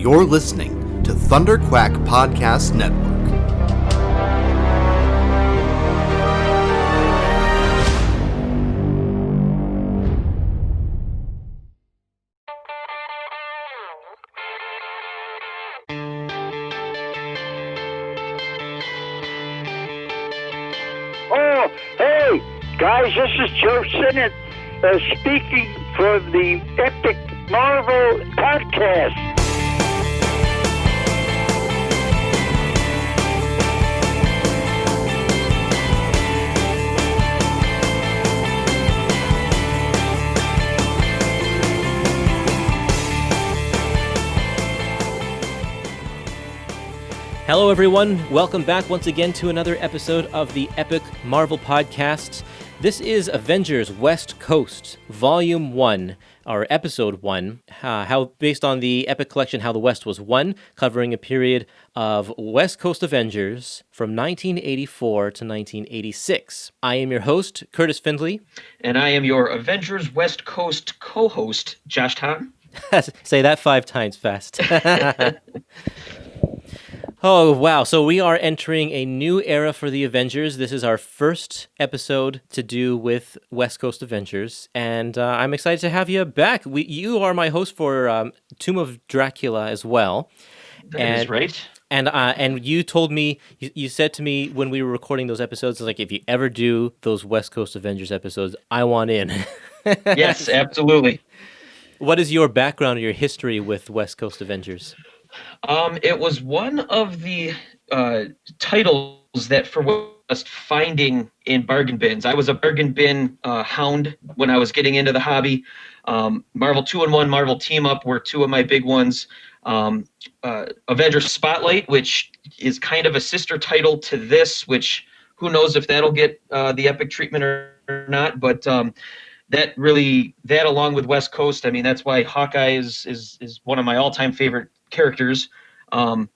You're listening to Thunderquack Podcast Network. Oh, hey, guys, this is Joe Sinnott speaking from the Epic Marvel Podcast. Hello everyone, welcome back once again to another episode of the Epic Marvel Podcast. This is Avengers West Coast, Volume 1, or Episode 1, how based on the Epic Collection How the West Was Won, covering a period of West Coast Avengers from 1984 to 1986. I am your host, Kurtis Findley. And I am your Avengers West Coast co-host, Josh Tom. Say that 5 times fast. Oh, wow. So we are entering a new era for the Avengers. This is our first episode to do with West Coast Avengers, and I'm excited to have you back. You are my host for Tomb of Dracula as well. That is right. And you told me, you said to me when we were recording those episodes, like, if you ever do those West Coast Avengers episodes, I want in. Yes, absolutely. What is your background or your history with West Coast Avengers? It was one of the titles that for was finding in bargain bins. I was a bargain bin hound when I was getting into the hobby. Marvel 2-in-1, Marvel Team Up were two of my big ones. Avengers Spotlight, which is kind of a sister title to this, which who knows if that'll get the epic treatment or not, but that along with West Coast, I mean, that's why Hawkeye is one of my all-time favorite characters,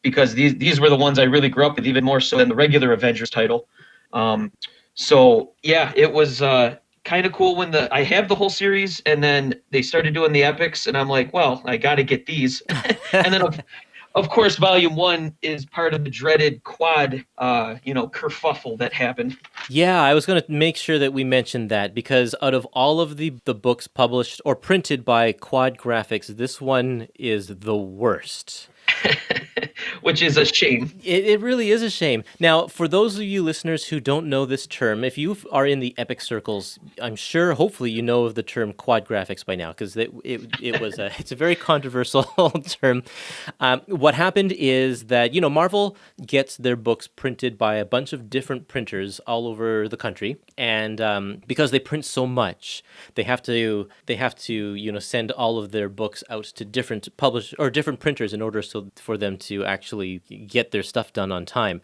because these were the ones I really grew up with, even more so than the regular Avengers title. So yeah, it was kind of cool when I have the whole series, and then they started doing the epics, and I'm like, well, I got to get these. And then of course, Volume 1 is part of the dreaded quad, kerfuffle that happened. Yeah, I was going to make sure that we mentioned that, because out of all of the books published or printed by Quad Graphics, this one is the worst. Which is a shame. It really is a shame. Now, for those of you listeners who don't know this term, if you are in the epic circles, I'm sure, hopefully, you know of the term quad graphics by now, because it's a very controversial term. What happened is that, Marvel gets their books printed by a bunch of different printers all over the country, and because they print so much, they have to send all of their books out to different different printers in order for them to actually get their stuff done on time.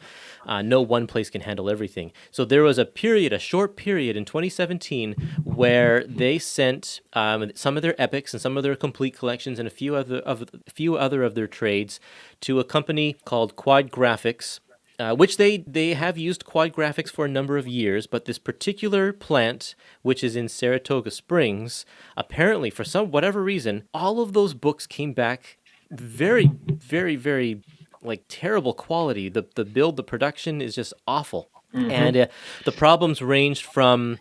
No one place can handle everything. So there was a short period in 2017 where they sent some of their epics and some of their complete collections and a few other of their trades to a company called Quad Graphics, which they have used Quad Graphics for a number of years, but this particular plant, which is in Saratoga Springs, apparently for whatever reason, all of those books came back very, very, very terrible quality. The build, the production is just awful. Mm-hmm. And the problems ranged from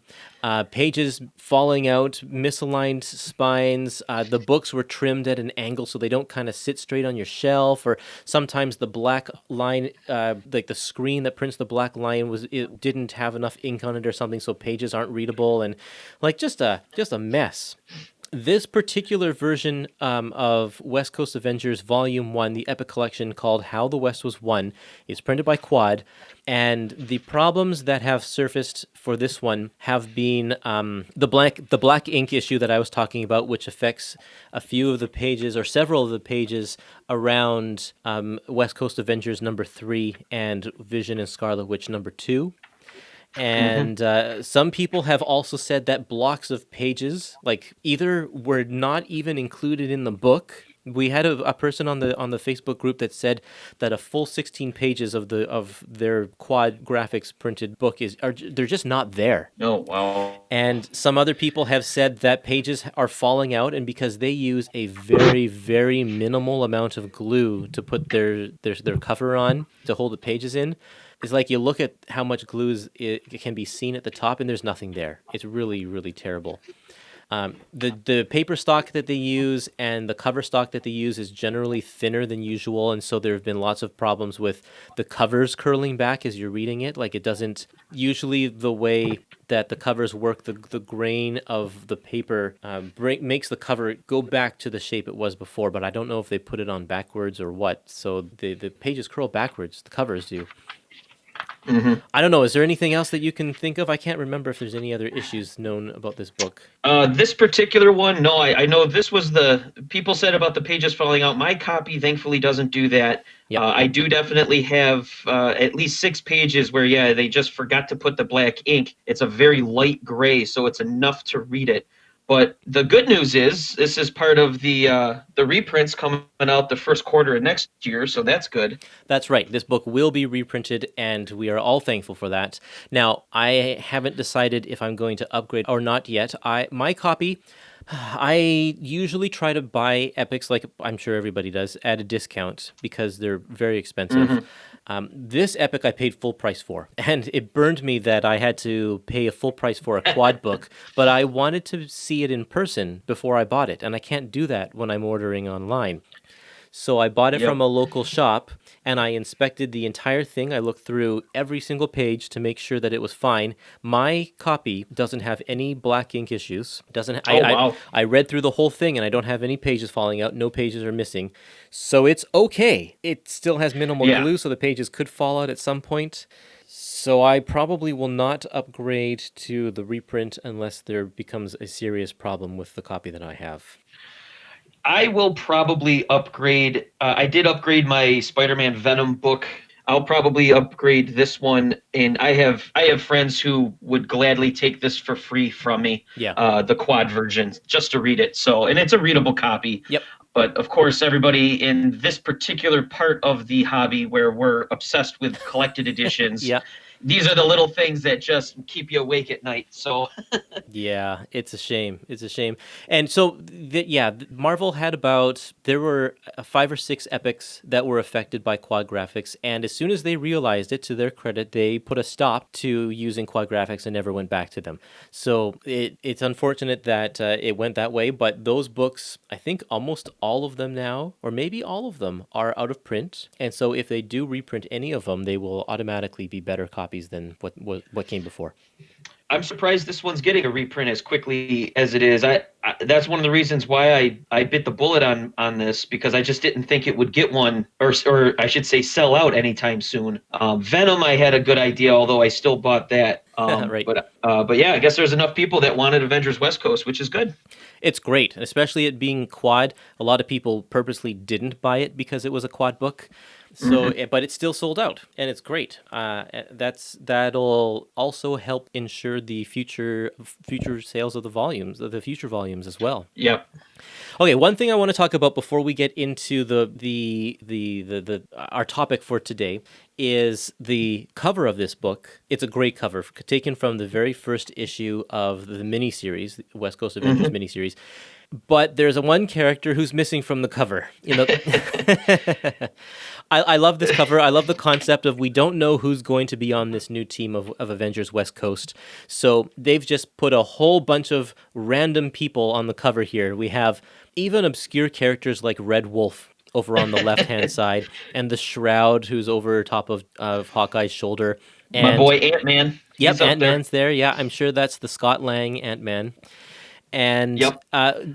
pages falling out, misaligned spines. The books were trimmed at an angle so they don't kind of sit straight on your shelf, or sometimes the black line, the screen that prints the black line it didn't have enough ink on it or something, so pages aren't readable, and just a mess. This particular version of West Coast Avengers Volume 1, the Epic Collection called How the West Was Won, is printed by Quad, and the problems that have surfaced for this one have been the black ink issue that I was talking about, which affects a few of the pages, or several of the pages, around West Coast Avengers number 3 and Vision and Scarlet Witch number 2. And some people have also said that blocks of pages, either were not even included in the book, We had a person on the Facebook group that said that a full 16 pages of their quad graphics printed book they're just not there. Oh, wow. And some other people have said that pages are falling out, and because they use a very, very minimal amount of glue to put their cover on to hold the pages in, it's like you look at how much glue it can be seen at the top, and there's nothing there. It's really, really terrible. The paper stock that they use and the cover stock that they use is generally thinner than usual, and so there have been lots of problems with the covers curling back as you're reading it. Like, it doesn't usually, the way that the covers work, the grain of the paper makes the cover go back to the shape it was before, but I don't know if they put it on backwards or what. So the pages curl backwards, the covers do. Mm-hmm. I don't know. Is there anything else that you can think of? I can't remember if there's any other issues known about this book. This particular one, no, I know this was people said about the pages falling out. My copy thankfully doesn't do that. Yep. I do definitely have at least 6 pages where, they just forgot to put the black ink. It's a very light gray, so it's enough to read it. But the good news is this is part of the reprints coming out the first quarter of next year, so that's good. That's right. This book will be reprinted, and we are all thankful for that. Now, I haven't decided if I'm going to upgrade or not yet. My copy, I usually try to buy epics, like I'm sure everybody does, at a discount because they're very expensive. Mm-hmm. This epic I paid full price for, and it burned me that I had to pay a full price for a quad book, but I wanted to see it in person before I bought it, and I can't do that when I'm ordering online. So I bought it from a local shop, and I inspected the entire thing. I looked through every single page to make sure that it was fine. My copy doesn't have any black ink issues. Wow. I read through the whole thing, and I don't have any pages falling out. No pages are missing. So it's okay. It still has minimal glue, so the pages could fall out at some point. So I probably will not upgrade to the reprint unless there becomes a serious problem with the copy that I have. I will probably upgrade. I did upgrade my Spider-Man Venom book. I'll probably upgrade this one, and I have friends who would gladly take this for free from me. Yeah. The quad version, just to read it. So, and it's a readable copy. Yep. But of course, everybody in this particular part of the hobby, where we're obsessed with collected editions, these are the little things that just keep you awake at night. So yeah, it's a shame. It's a shame. And so, Marvel had there were 5 or 6 epics that were affected by quad graphics. And as soon as they realized it, to their credit, they put a stop to using quad graphics and never went back to them. So it's unfortunate that it went that way. But those books, I think almost all of them now, or maybe all of them, are out of print. And so if they do reprint any of them, they will automatically be better copies than what came before. I'm surprised this one's getting a reprint as quickly as it is. I that's one of the reasons why I bit the bullet on this, because I just didn't think it would get one, or I should say sell out anytime soon. Venom, I had a good idea, although I still bought that. Right. But yeah, I guess there's enough people that wanted Avengers West Coast, which is good. It's great, especially it being quad. A lot of people purposely didn't buy it because it was a quad book. So, but it's still sold out, and it's great. That'll also help ensure the future sales of the future volumes as well. Yep. Okay, one thing I want to talk about before we get into our topic for today is the cover of this book. It's a great cover, taken from the very first issue of the miniseries, the West Coast Avengers miniseries. But there's one character who's missing from the cover. I love this cover. I love the concept of we don't know who's going to be on this new team of Avengers West Coast. So they've just put a whole bunch of random people on the cover here. We have even obscure characters like Red Wolf over on the left-hand side, and the Shroud, who's over top of Hawkeye's shoulder. And my boy Ant-Man. Yep, Ant-Man's there. Yeah, I'm sure that's the Scott Lang Ant-Man. And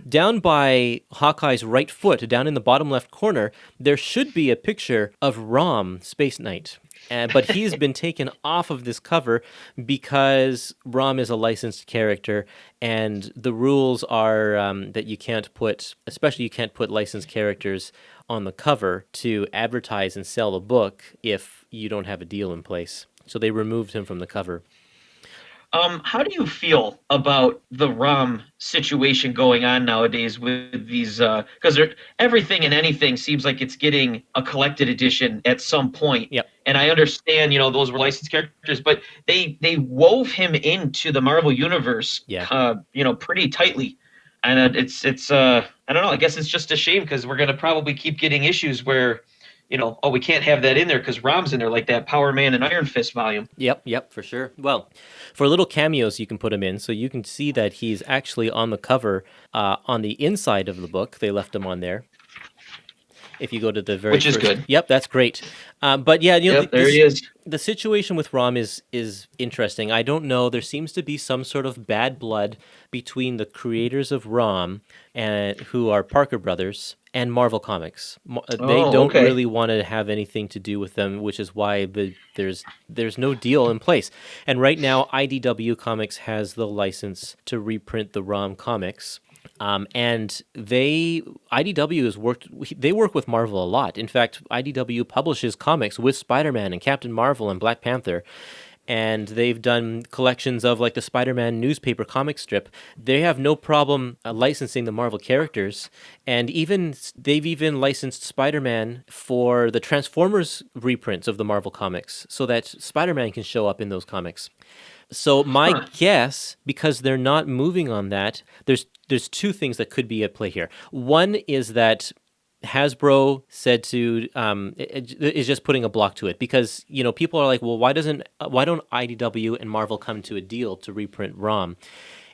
down by Hawkeye's right foot, down in the bottom left corner, there should be a picture of Rom, Spaceknight. But he's been taken off of this cover because Rom is a licensed character, and the rules are that you can't put licensed characters on the cover to advertise and sell the book if you don't have a deal in place. So they removed him from the cover. How do you feel about the ROM situation going on nowadays with these? Because everything and anything seems like it's getting a collected edition at some point. Yep. And I understand, those were licensed characters, but they wove him into the Marvel universe, Yeah. pretty tightly. And it's I don't know. I guess it's just a shame because we're gonna probably keep getting issues where, oh, we can't have that in there because ROM's in there, like that Power Man and Iron Fist volume. Yep, for sure. Well, for little cameos, you can put him in, so you can see that he's actually on the cover on the inside of the book. They left him on there. If you go to the very Which is first, good. Yep, that's great. But yeah, Yep, there he is. The situation with Rom is interesting. I don't know. There seems to be some sort of bad blood between the creators of Rom and who are Parker brothers and Marvel Comics. They Oh, don't okay. really want to have anything to do with them, which is why there's no deal in place. And right now, IDW Comics has the license to reprint the Rom comics. And they work with Marvel a lot. In fact, IDW publishes comics with Spider-Man and Captain Marvel and Black Panther. And they've done collections of like the Spider-Man newspaper comic strip. They have no problem licensing the Marvel characters, and they've even licensed Spider-Man for the Transformers reprints of the Marvel comics, so that Spider-Man can show up in those comics. So my guess, because they're not moving on that, there's two things that could be at play here. One is that Hasbro said to is just putting a block to it because people are like, well, why don't IDW and Marvel come to a deal to reprint ROM?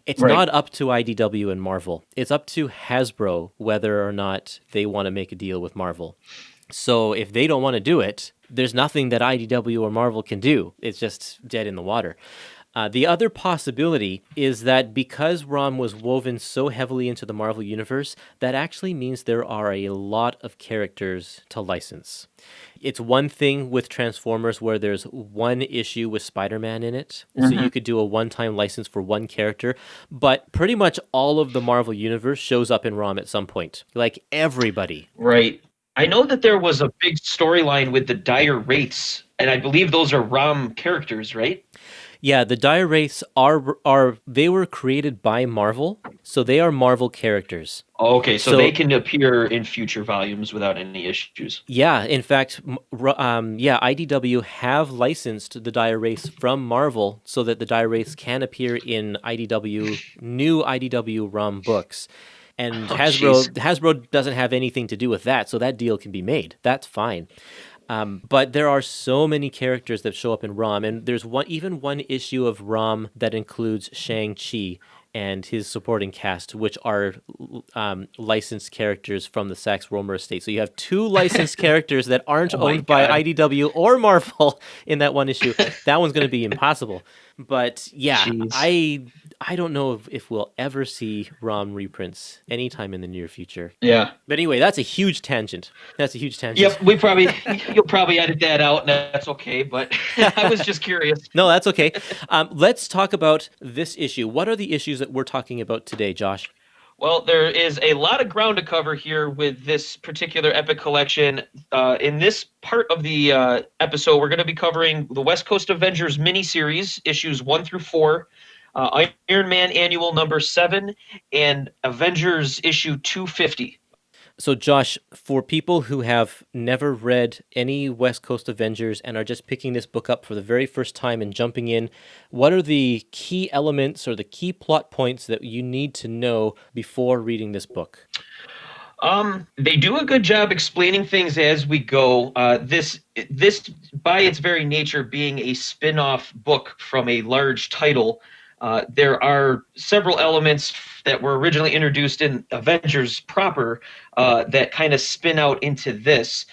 It's Right. not up to IDW and Marvel. It's up to Hasbro whether or not they want to make a deal with Marvel. So if they don't want to do it, there's nothing that IDW or Marvel can do. It's just dead in the water. The other possibility is that because ROM was woven so heavily into the Marvel Universe, that actually means there are a lot of characters to license. It's one thing with Transformers where there's one issue with Spider-Man in it, so you could do a one-time license for one character, but pretty much all of the Marvel Universe shows up in ROM at some point. Like everybody. Right. I know that there was a big storyline with the Dire Wraiths, and I believe those are ROM characters, right? Yeah, the Dire Wraiths they were created by Marvel, so they are Marvel characters. Oh, okay, so So- they can appear in future volumes without any issues. Yeah, in fact, IDW have licensed the Dire Wraiths from Marvel so that the Dire Wraiths can appear in new IDW ROM books. And Oh, Hasbro doesn't have anything to do with that, so that deal can be made. That's fine. But there are so many characters that show up in ROM, and there's one issue of ROM that includes Shang-Chi and his supporting cast, which are licensed characters from the Sax Romer estate. So you have two licensed characters that aren't Oh my owned by God. IDW or Marvel in that one issue. That one's going to be impossible. But yeah, Jeez. I don't know if we'll ever see ROM reprints anytime in the near future. Yeah. But anyway, that's a huge tangent. Yep, you'll probably edit that out, and that's okay, but I was just curious. No, that's okay. Let's talk about this issue. What are the issues that we're talking about today, Josh? Well, there is a lot of ground to cover here with this particular Epic collection. In this part of the episode, we're going to be covering the West Coast Avengers miniseries, issues 1 through 4, Iron Man Annual number 7, and Avengers issue 250. So, Josh, for people who have never read any West Coast Avengers and are just picking this book up for the very first time and jumping in, what are the key elements or the key plot points that you need to know before reading this book? They do a good job explaining things as we go. This by its very nature being a spin-off book from a large title, there are several elements that were originally introduced in Avengers proper that kind of spin out into this.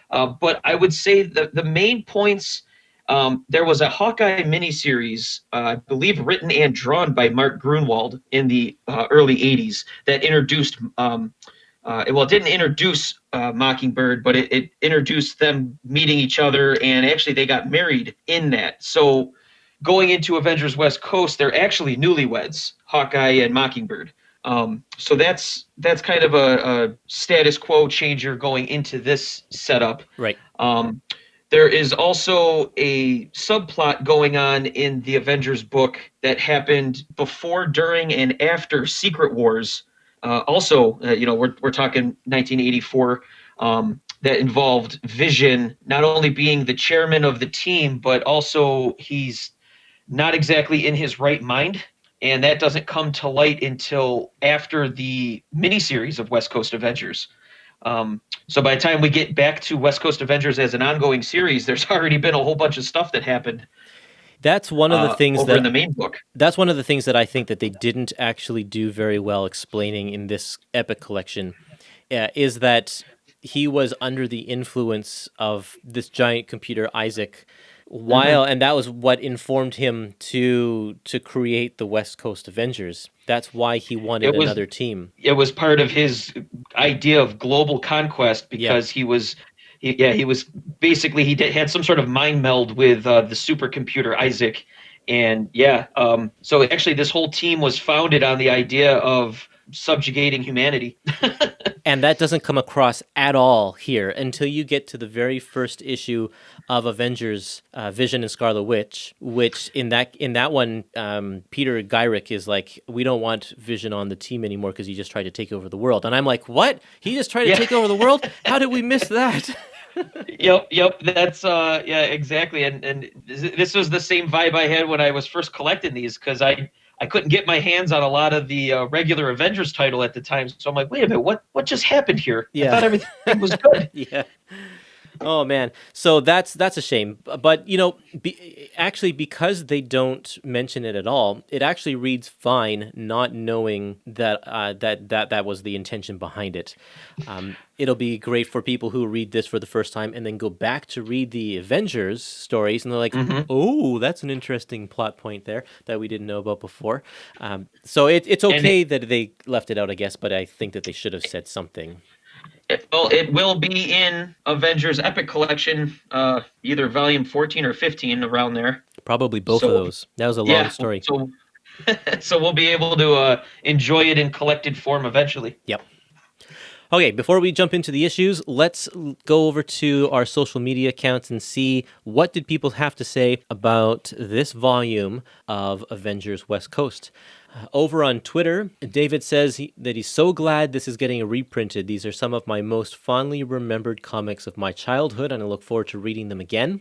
But I would say the main points, there was a Hawkeye miniseries, I believe written and drawn by Mark Grunwald in the early 80s that introduced, it didn't introduce Mockingbird, but it introduced them meeting each other, and actually they got married in that. So going into Avengers West Coast, they're actually newlyweds, Hawkeye and Mockingbird. So that's kind of a status quo changer going into this setup. Right. There is also a subplot going on in the Avengers book that happened before, during, and after Secret Wars. We're talking 1984. That involved Vision not only being the chairman of the team, but also he's not exactly in his right mind. And that doesn't come to light until after the miniseries of West Coast Avengers. So by the time we get back to West Coast Avengers as an ongoing series, there's already been a whole bunch of stuff that happened. That's one of the things over in the main book. That's one of the things that I think that they didn't actually do very well explaining in this epic collection, is that he was under the influence of this giant computer, Isaac, and that was what informed him to create the West Coast Avengers. That's why he wanted another team. It was part of his idea of global conquest because he was basically he had some sort of mind meld with the supercomputer Isaac, and so actually this whole team was founded on the idea of subjugating humanity. And that doesn't come across at all here until you get to the very first issue of Avengers, Vision and Scarlet Witch, which in that one, Peter Gyrick is like, we don't want Vision on the team anymore because he just tried to take over the world. And I'm like, what? He just tried to take over the world? How did we miss that? Yep. That's exactly. And this was the same vibe I had when I was first collecting these, because I couldn't get my hands on a lot of the regular Avengers title at the time. So I'm like, wait a minute, what just happened here? Yeah. I thought everything was good. Yeah. Oh man, so that's a shame. But actually, because they don't mention it at all, it actually reads fine, not knowing that that was the intention behind it. It'll be great for people who read this for the first time and then go back to read the Avengers stories, and they're like, "Oh, that's an interesting plot point there that we didn't know about before." So it's okay that they left it out, I guess, but I think that they should have said something. It will be in Avengers Epic Collection, either volume 14 or 15, around there. Probably both of those. That was a long story. So we'll be able to enjoy it in collected form eventually. Yep. Okay, before we jump into the issues, let's go over to our social media accounts and see what did people have to say about this volume of Avengers West Coast. Over on Twitter, David says that he's so glad this is getting reprinted. These are some of my most fondly remembered comics of my childhood, and I look forward to reading them again.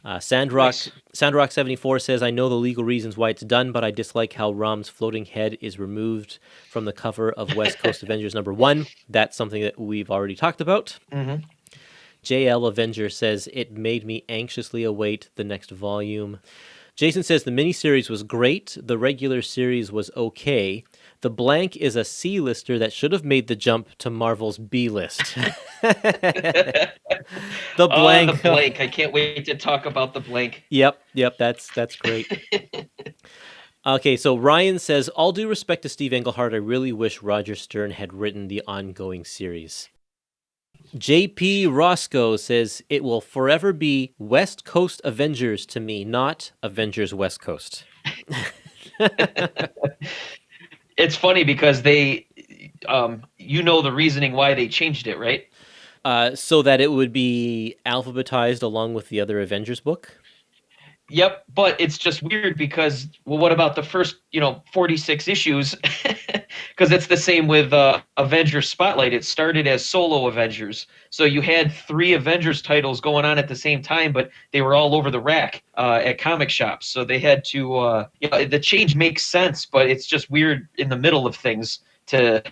Sandrock74 says, I know the legal reasons why it's done, but I dislike how Rom's floating head is removed from the cover of West Coast Avengers #1. That's something that we've already talked about. JL Avenger says, it made me anxiously await the next volume. Jason says the miniseries was great. The regular series was okay. The blank is a C-lister that should have made the jump to Marvel's B-list. The blank. The blank. I can't wait to talk about the blank. Yep. That's great. Okay, so Ryan says, all due respect to Steve Englehart, I really wish Roger Stern had written the ongoing series. JP Roscoe says, it will forever be West Coast Avengers to me, not Avengers West Coast. It's funny because they, the reasoning why they changed it, right? So that it would be alphabetized along with the other Avengers book? Yep, but it's just weird because, well, what about the first, 46 issues? Because it's the same with Avengers Spotlight. It started as solo Avengers. So you had 3 Avengers titles going on at the same time, but they were all over the rack at comic shops. So they had to, the change makes sense, but it's just weird in the middle of things to,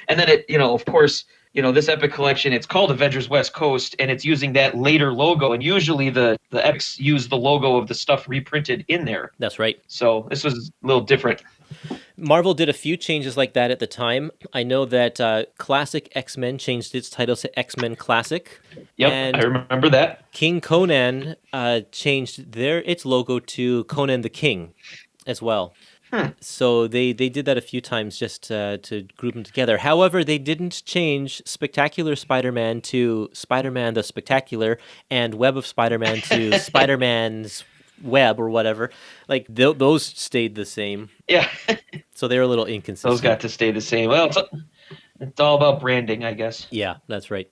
and then it, of course, this epic collection, it's called Avengers West Coast, and it's using that later logo. And usually the epics use the logo of the stuff reprinted in there. That's right. So this was a little different. Marvel did a few changes like that at the time. I know that Classic X-Men changed its title to X-Men Classic. Yep, and I remember that. King Conan changed its logo to Conan the King as well. So they did that a few times just to group them together. However, they didn't change Spectacular Spider-Man to Spider-Man the Spectacular and Web of Spider-Man to Spider-Man's Web or whatever. Like those stayed the same. Yeah. So they were a little inconsistent. Those got to stay the same. Well, It's all about branding, I guess. Yeah, that's right.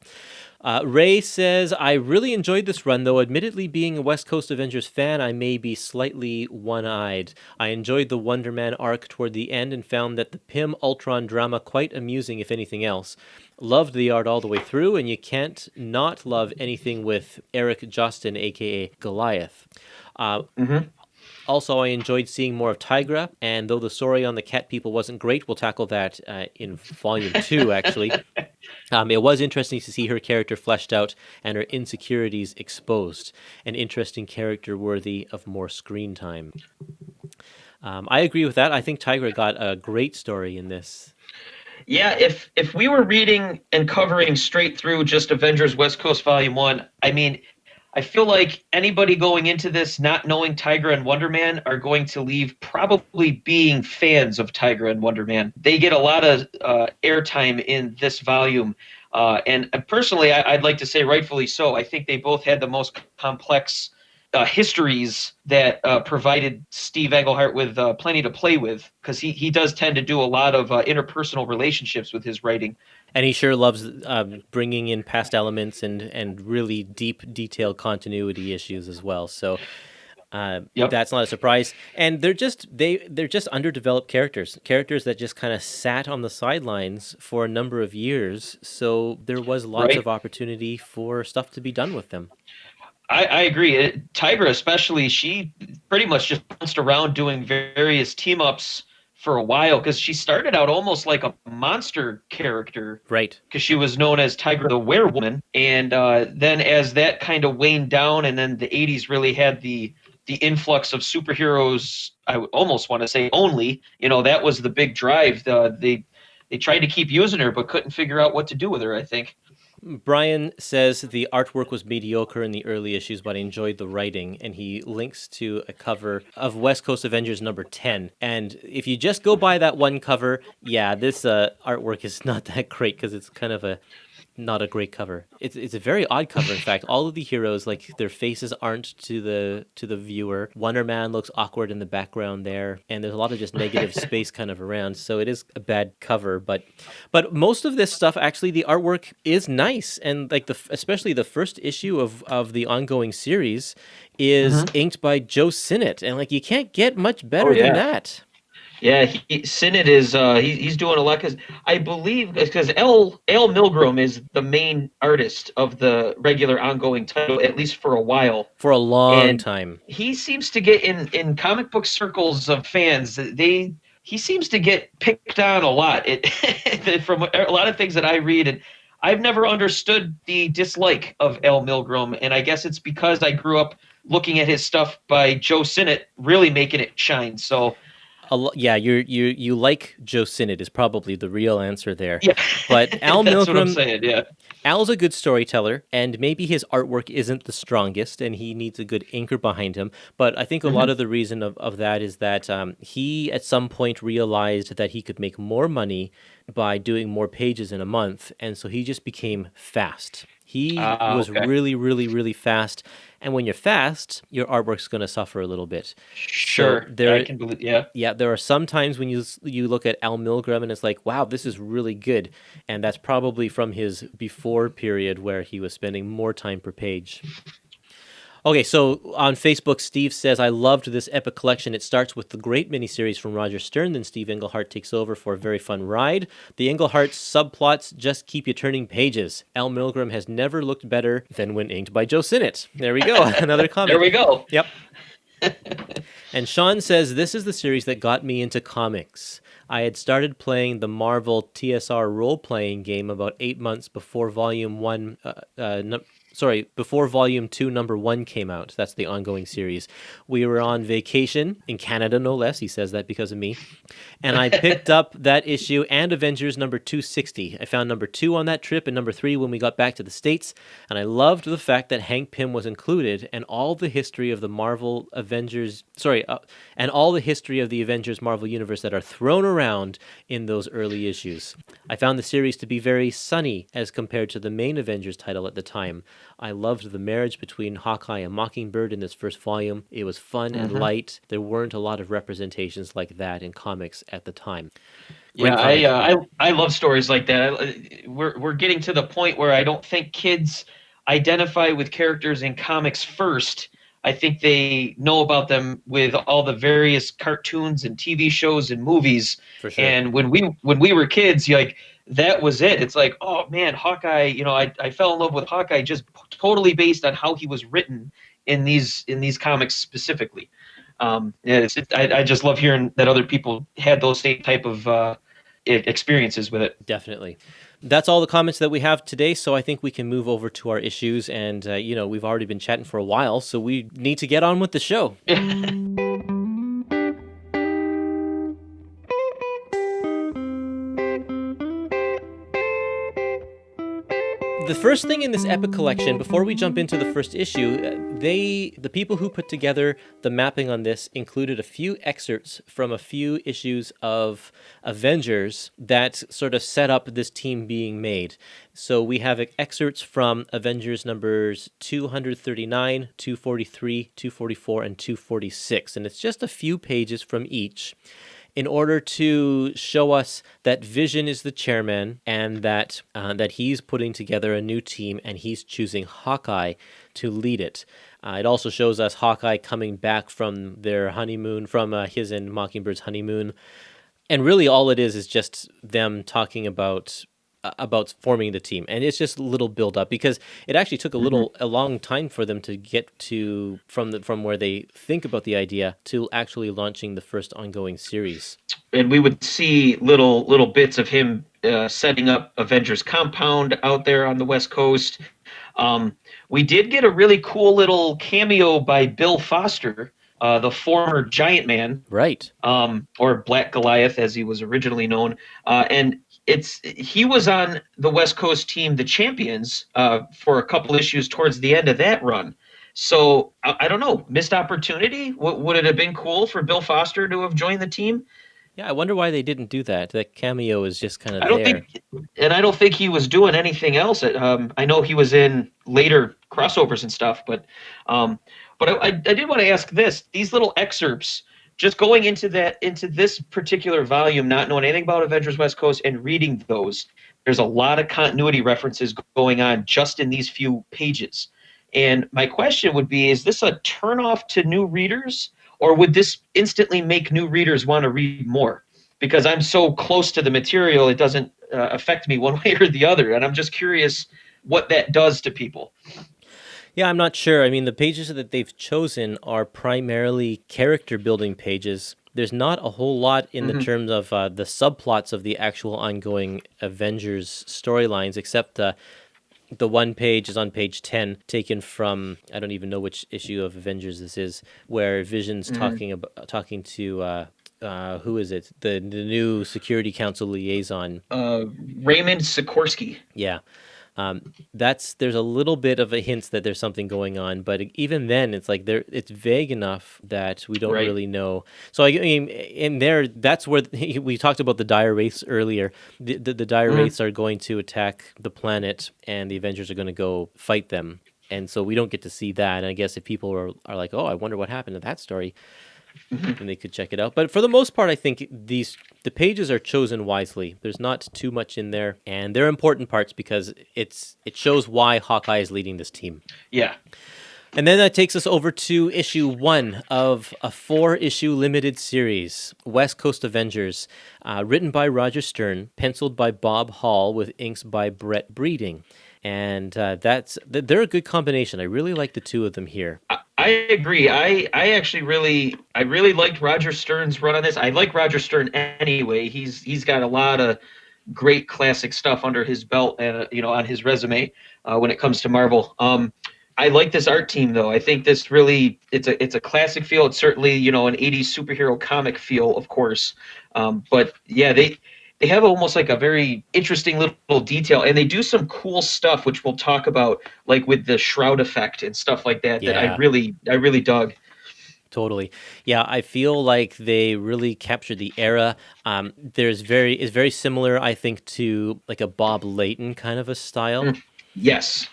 Ray says, I really enjoyed this run, though admittedly being a West Coast Avengers fan, I may be slightly one-eyed. I enjoyed the Wonder Man arc toward the end and found that the Pym Ultron drama quite amusing, if anything else. Loved the art all the way through, and you can't not love anything with Eric Justin, aka Goliath. Mm-hmm. Also, I enjoyed seeing more of Tigra, and though the story on the cat people wasn't great, we'll tackle that in Volume 2, actually. It was interesting to see her character fleshed out and her insecurities exposed. An interesting character worthy of more screen time. I agree with that. I think Tigra got a great story in this. Yeah, if we were reading and covering straight through just Avengers West Coast Volume 1, I mean, I feel like anybody going into this not knowing Tigra and Wonder Man are going to leave probably being fans of Tigra and Wonder Man. They get a lot of airtime in this volume. And personally, I'd like to say rightfully so. I think they both had the most complex histories that provided Steve Englehart with plenty to play with, because he does tend to do a lot of interpersonal relationships with his writing. And he sure loves bringing in past elements and really deep, detailed continuity issues as well. So Yep. that's not a surprise. And they're just underdeveloped characters that just kind of sat on the sidelines for a number of years. So there was lots Right. of opportunity for stuff to be done with them. I agree. Tigra especially, she pretty much just bounced around doing various team ups for a while, because she started out almost like a monster character, Right. because she was known as Tigra the Werewoman, and then as that kind of waned down, and then the '80s really had the influx of superheroes. I would almost want to say only, that was the big drive. They tried to keep using her, but couldn't figure out what to do with her, I think. Brian says the artwork was mediocre in the early issues, but I enjoyed the writing, and he links to a cover of West Coast Avengers number 10. And if you just go by that one cover, yeah, this artwork is not that great, because it's kind of not a great cover. It's a very odd cover. In fact, all of the heroes, like, their faces aren't to the viewer. Wonder Man looks awkward in the background there, and there's a lot of just negative space kind of around. So it is a bad cover, but most of this stuff, actually, the artwork is nice, and like especially the first issue of the ongoing series is inked by Joe Sinnott, and like you can't get much better than that. Yeah, Sinnott is he's doing a lot, because I believe because Al Milgrom is the main artist of the regular ongoing title, at least for a while. For a long And time. he seems to get in comic book circles of fans. He seems to get picked on a lot. From a lot of things that I read, and I've never understood the dislike of Al Milgrom, and I guess it's because I grew up looking at his stuff by Joe Sinnott really making it shine. So. Yeah, you like Joe Sinnott is probably the real answer there. Yeah, but Al that's Milgrom, what I'm saying. Yeah, Al's a good storyteller, and maybe his artwork isn't the strongest, and he needs a good inker behind him. But I think a lot of the reason of that is that he at some point realized that he could make more money by doing more pages in a month, and so he just became fast. He was really, really, really fast. And when you're fast, your artwork's going to suffer a little bit. Sure. So I can believe, yeah. Yeah, there are some times when you look at Al Milgrom and it's like, wow, this is really good. And that's probably from his before period where he was spending more time per page. Okay, so on Facebook, Steve says, I loved this epic collection. It starts with the great miniseries from Roger Stern, then Steve Englehart takes over for a very fun ride. The Englehart subplots just keep you turning pages. Al Milgrom has never looked better than when inked by Joe Sinnott. There we go, another comment. There we go. Yep. And Sean says, this is the series that got me into comics. I had started playing the Marvel TSR role-playing game about 8 months before before Volume 2, Number 1 came out. That's the ongoing series. We were on vacation, in Canada no less, he says that because of me, and I picked up that issue and Avengers number 260. I found number 2 on that trip and number 3 when we got back to the States, and I loved the fact that Hank Pym was included and all the history of the and all the history of the Avengers Marvel Universe that are thrown around in those early issues. I found the series to be very sunny as compared to the main Avengers title at the time. I loved the marriage between Hawkeye and Mockingbird in this first volume. It was fun and light. There weren't a lot of representations like that in comics at the time. Yeah, Great comic. I love stories like that. We're getting to the point where I don't think kids identify with characters in comics first. I think they know about them with all the various cartoons and TV shows and movies. For sure. And when we were kids, like that was it. It's like, oh man, Hawkeye. I fell in love with Hawkeye just totally based on how he was written in these comics specifically. Yeah, I just love hearing that other people had those same type of experiences with it. Definitely. That's all the comments that we have today, so I think we can move over to our issues. And, we've already been chatting for a while, so we need to get on with the show. The first thing in this epic collection, before we jump into the first issue, the people who put together the mapping on this included a few excerpts from a few issues of Avengers that sort of set up this team being made. So we have excerpts from Avengers numbers 239, 243, 244, and 246, and it's just a few pages from each, in order to show us that Vision is the chairman and that he's putting together a new team and he's choosing Hawkeye to lead it. It also shows us Hawkeye coming back from their honeymoon, from his and Mockingbird's honeymoon. And really all it is just them talking about forming the team, and it's just a little build up, because it actually took a long time for them to get to from where they think about the idea to actually launching the first ongoing series. And we would see little bits of him setting up Avengers compound out there on the West Coast. We did get a really cool little cameo by Bill Foster, the former Giant Man, right? Or Black Goliath, as he was originally known, and he was on the West Coast team, the Champions, for a couple issues towards the end of that run. So I don't know, missed opportunity. Would it have been cool for Bill Foster to have joined the team? Yeah, I wonder why they didn't do that. That cameo is just kind of I don't think he was doing anything else. I know he was in later crossovers and stuff, but I did want to ask this: these little excerpts, just going into this particular volume, not knowing anything about Avengers West Coast and reading those, there's a lot of continuity references going on just in these few pages. And my question would be, is this a turnoff to new readers, or would this instantly make new readers want to read more? Because I'm so close to the material, it doesn't affect me one way or the other. And I'm just curious what that does to people. Yeah, I'm not sure. I mean, the pages that they've chosen are primarily character building pages. There's not a whole lot in the terms of the subplots of the actual ongoing Avengers storylines, except the one page is on page 10, taken from, I don't even know which issue of Avengers this is, where Vision's talking to who is it? The new Security Council liaison. Raymond Sikorsky. Yeah. There's a little bit of a hint that there's something going on, but even then, it's like it's vague enough that we don't really know. So I mean, in there, that's where we talked about the dire wraiths earlier. The dire wraiths are going to attack the planet, and the Avengers are going to go fight them, and so we don't get to see that. And I guess if people are like, oh, I wonder what happened to that story, then they could check it out. But for the most part, I think the pages are chosen wisely. There's not too much in there, and they're important parts because it shows why Hawkeye is leading this team. Yeah. And then that takes us over to issue 1 of a 4-issue limited series, West Coast Avengers, written by Roger Stern, penciled by Bob Hall, with inks by Brett Breeding. And they're a good combination. I really like the two of them here. I agree. I actually really liked Roger Stern's run on this. I like Roger Stern anyway. He's got a lot of great classic stuff under his belt, on his resume when it comes to Marvel. I like this art team though. I think this really it's a classic feel. It's certainly an 80s superhero comic feel, of course. But yeah, they have almost like a very interesting little detail, and they do some cool stuff, which we'll talk about, like with the shroud effect and stuff like that. Yeah. That I really dug. Totally. Yeah, I feel like they really captured the era. It's very similar, I think, to like a Bob Layton kind of a style. Yes.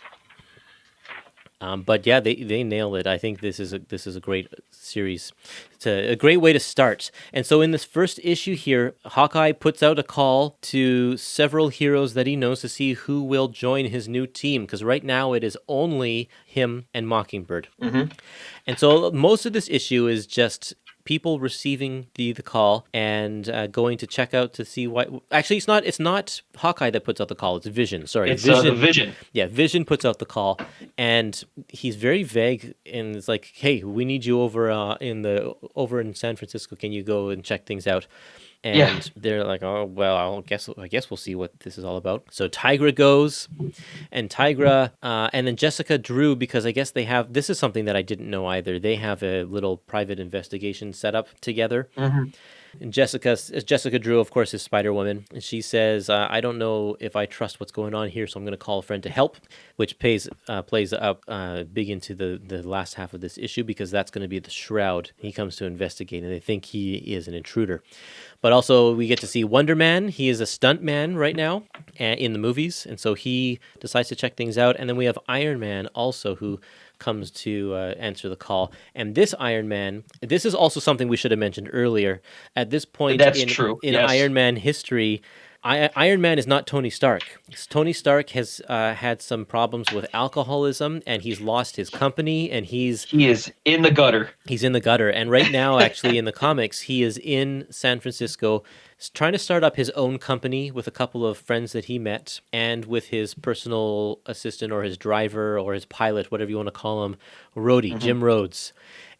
But yeah, they nail it. I think this is a great series. It's a great way to start. And so in this first issue here, Hawkeye puts out a call to several heroes that he knows to see who will join his new team. Because right now it is only him and Mockingbird. And so most of this issue is just people receiving the call and going to check out to see what. Actually, it's not Hawkeye that puts out the call. It's Vision. Sorry, It's the Vision. Yeah, Vision puts out the call, and he's very vague. And it's like, hey, we need you over in San Francisco. Can you go and check things out? And they're like, oh, well, I guess we'll see what this is all about. So Tigra goes, and and then Jessica Drew, because I guess this is something that I didn't know either. They have a little private investigation set up together. And Jessica Drew, of course, is Spider-Woman. And she says, I don't know if I trust what's going on here, so I'm going to call a friend to help, which plays up big into the last half of this issue, because that's going to be the Shroud. He comes to investigate, and they think he is an intruder. But also, we get to see Wonder Man. He is a stunt man right now in the movies, and so he decides to check things out. And then we have Iron Man also, who comes to answer the call. And this Iron Man, this is also something we should have mentioned earlier. At this point in Iron Man history, Iron Man is not Tony Stark. Tony Stark has had some problems with alcoholism, and he's lost his company, and he is in the gutter. He's in the gutter, and right now, actually, in the comics, he is in San Francisco, trying to start up his own company with a couple of friends that he met, and with his personal assistant or his driver or his pilot, whatever you want to call him, Rhodey, Jim Rhodes.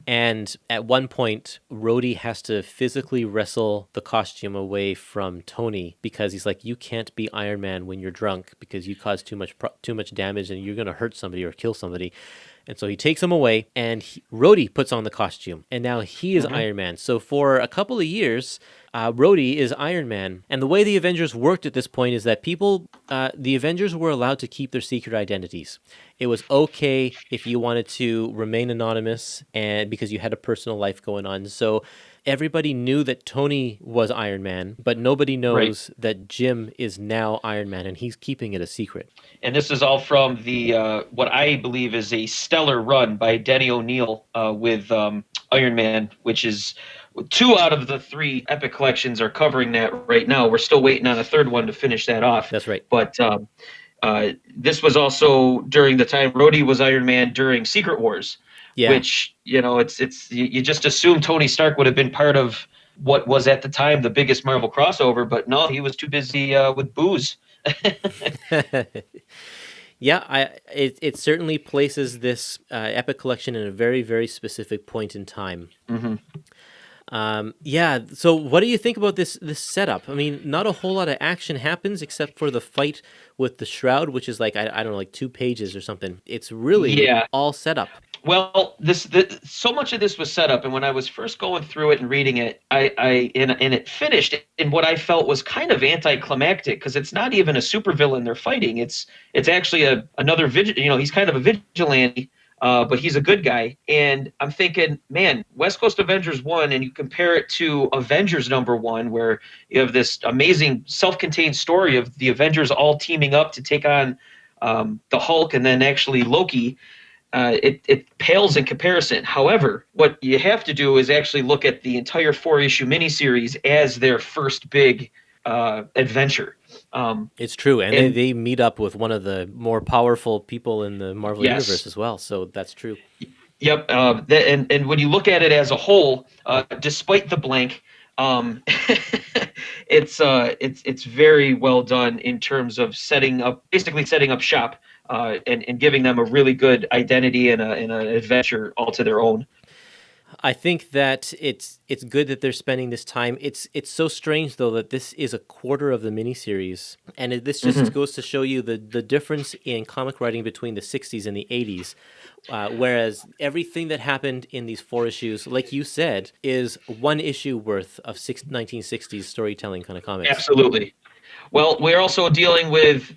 And at one point, Rhodey has to physically wrestle the costume away from Tony, because he's like, you can't be Iron Man when you're drunk because you cause too much damage and you're going to hurt somebody or kill somebody. And so he takes him away, and Rhodey puts on the costume, and now he is Iron Man. So for a couple of years, Rhodey is Iron Man. And the way the Avengers worked at this point is that the Avengers were allowed to keep their secret identities. It was okay if you wanted to remain anonymous, and because you had a personal life going on. So everybody knew that Tony was Iron Man, but nobody knows that Jim is now Iron Man, and he's keeping it a secret. And this is all from the what I believe is a stellar run by Denny O'Neil with Iron Man, which is 2 out of the 3 Epic collections are covering that right now. We're still waiting on a third one to finish that off. That's right. But this was also during the time Rhodey was Iron Man during Secret Wars. Yeah. Which, it's you just assume Tony Stark would have been part of what was at the time the biggest Marvel crossover, but no, he was too busy with booze. Yeah, it certainly places this Epic collection in a very, very specific point in time. Yeah, so what do you think about this setup? I mean, not a whole lot of action happens except for the fight with the Shroud, which is like, I don't know, like 2 pages or something. It's really all set up. Well, so much of this was set up, and when I was first going through it and reading it, and it finished in what I felt was kind of anticlimactic, because it's not even a supervillain they're fighting. It's actually another he's kind of a vigilante, but he's a good guy. And I'm thinking, man, West Coast Avengers 1, and you compare it to Avengers #1, where you have this amazing self-contained story of the Avengers all teaming up to take on the Hulk and then actually Loki. It pales in comparison. However, what you have to do is actually look at the entire 4-issue miniseries as their first big adventure. It's true, and they meet up with one of the more powerful people in the Marvel Universe as well, so that's true. Yep, and when you look at it as a whole, despite the blank, it's very well done in terms of setting up shop. And giving them a really good identity and an adventure all to their own. I think that it's good that they're spending this time. It's so strange, though, that this is a quarter of the miniseries. And this just goes to show you the difference in comic writing between the 60s and the 80s. Whereas everything that happened in these 4 issues, like you said, is 1 issue worth of 1960s storytelling kind of comics. Absolutely. Well, we're also dealing with,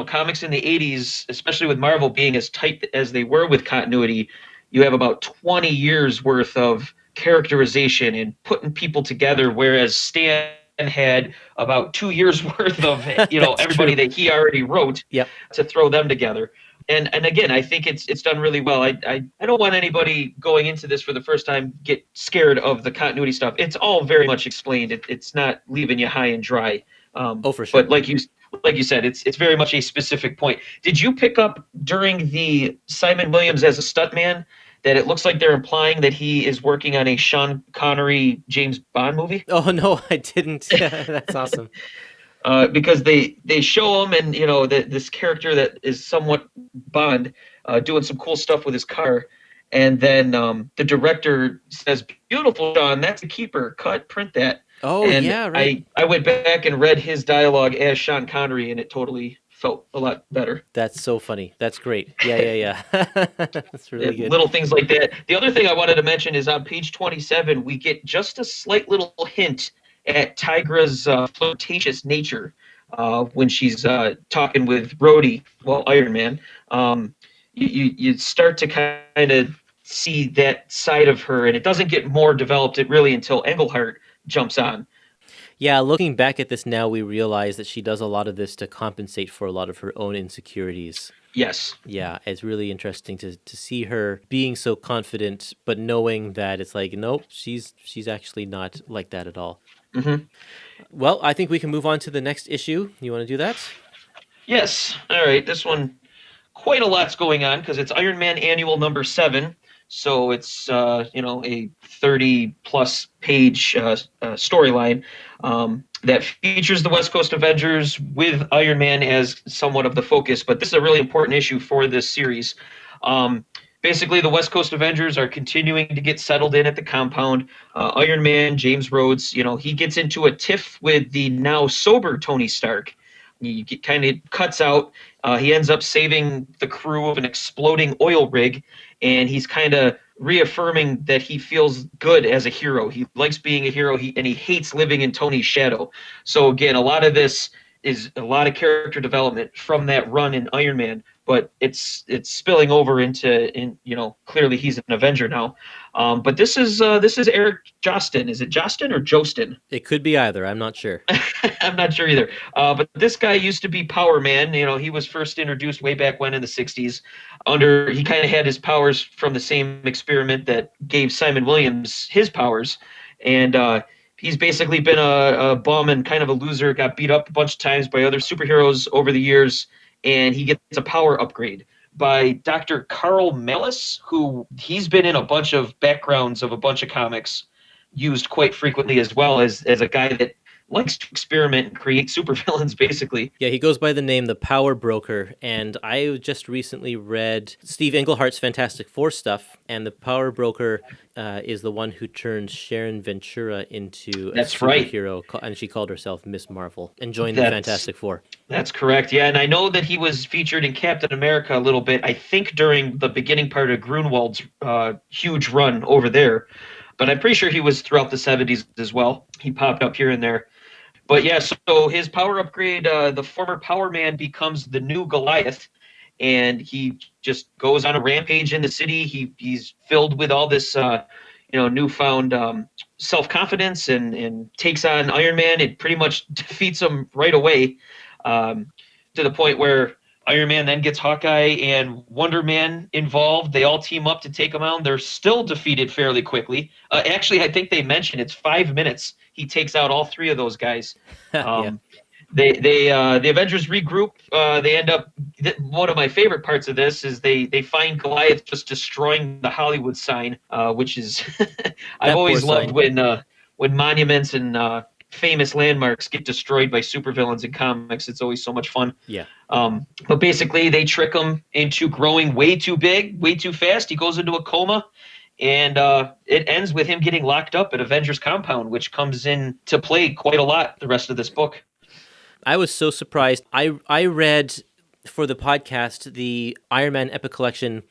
comics in the 80s, especially with Marvel being as tight as they were with continuity. You have about 20 years worth of characterization and putting people together, whereas Stan had about 2 years worth of That's everybody true. that he already wrote Yep. to throw them together. And again, I think it's done really well. I don't want anybody going into this for the first time get scared of the continuity stuff. It's all very much explained. It's not leaving you high and dry. Oh, for sure. But like you said, it's very much a specific point. Did you pick up during the Simon Williams as a stuntman that it looks like they're implying that he is working on a Sean Connery James Bond movie? Oh no, I didn't. That's awesome. Because they show him and this character that is somewhat Bond doing some cool stuff with his car, and then the director says, "Beautiful, Sean. That's a keeper. Cut, print that." Oh And yeah, right. I went back and read his dialogue as Sean Connery, and it totally felt a lot better. That's so funny. That's great. Yeah. That's really good. Little things like that. The other thing I wanted to mention is on page 27, we get just a slight little hint at Tigra's flirtatious nature when she's talking with Rhodey, well, Iron Man. You start to kind of see that side of her, and it doesn't get more developed really until Englehart jumps on. Yeah, looking back at this now, we realize that she does a lot of this to compensate for a lot of her own insecurities. Yes. Yeah, it's really interesting to see her being so confident, but knowing that it's like, nope, she's actually not like that at all. Mm-hmm. Well, I think we can move on to the next issue. You want to do that? Yes. All right. This one, quite a lot's going on because it's Iron Man Annual number 7. So it's a 30-plus page storyline that features the West Coast Avengers with Iron Man as somewhat of the focus. But this is a really important issue for this series. Basically, the West Coast Avengers are continuing to get settled in at the compound. Iron Man, James Rhodes, he gets into a tiff with the now sober Tony Stark. He kind of cuts out. He ends up saving the crew of an exploding oil rig, and he's kind of reaffirming that he feels good as a hero. He likes being a hero, and he hates living in Tony's shadow. So again, a lot of this is a lot of character development from that run in Iron Man, but it's spilling over into clearly he's an Avenger now. But this is Eric Jostin. Is it Jostin or Jostin? It could be either. I'm not sure. I'm not sure either. But this guy used to be Power Man. He was first introduced way back when in the 60s. He kind of had his powers from the same experiment that gave Simon Williams his powers. And he's basically been a bum and kind of a loser, got beat up a bunch of times by other superheroes over the years, and he gets a power upgrade by Dr. Carl Malus, who he's been in a bunch of backgrounds of a bunch of comics, used quite frequently as well as a guy that likes to experiment and create supervillains, basically. Yeah, he goes by the name The Power Broker, and I just recently read Steve Englehart's Fantastic Four stuff, and The Power Broker is the one who turned Sharon Ventura into a superhero, and she called herself Miss Marvel, and joined the Fantastic Four. That's correct, yeah, and I know that he was featured in Captain America a little bit, I think during the beginning part of Grunwald's huge run over there, but I'm pretty sure he was throughout the 70s as well. He popped up here and there. But yeah, so his power upgrade, the former Power Man becomes the new Goliath, and he just goes on a rampage in the city. He's filled with all this, newfound self-confidence and takes on Iron Man. It pretty much defeats him right away, to the point where Iron Man then gets Hawkeye and Wonder Man involved. They all team up to take him out. They're still defeated fairly quickly. Actually, I think they mentioned it's 5 minutes. He takes out all 3 of those guys. Yeah. The Avengers regroup. They end up. One of my favorite parts of this is they find Goliath just destroying the Hollywood sign, which is I've always loved when monuments and famous landmarks get destroyed by supervillains in comics. It's always so much fun. Yeah. But basically, they trick him into growing way too big, way too fast. He goes into a coma. And it ends with him getting locked up at Avengers Compound, which comes in to play quite a lot the rest of this book. I was so surprised. I read for the podcast the Iron Man Epic Collection,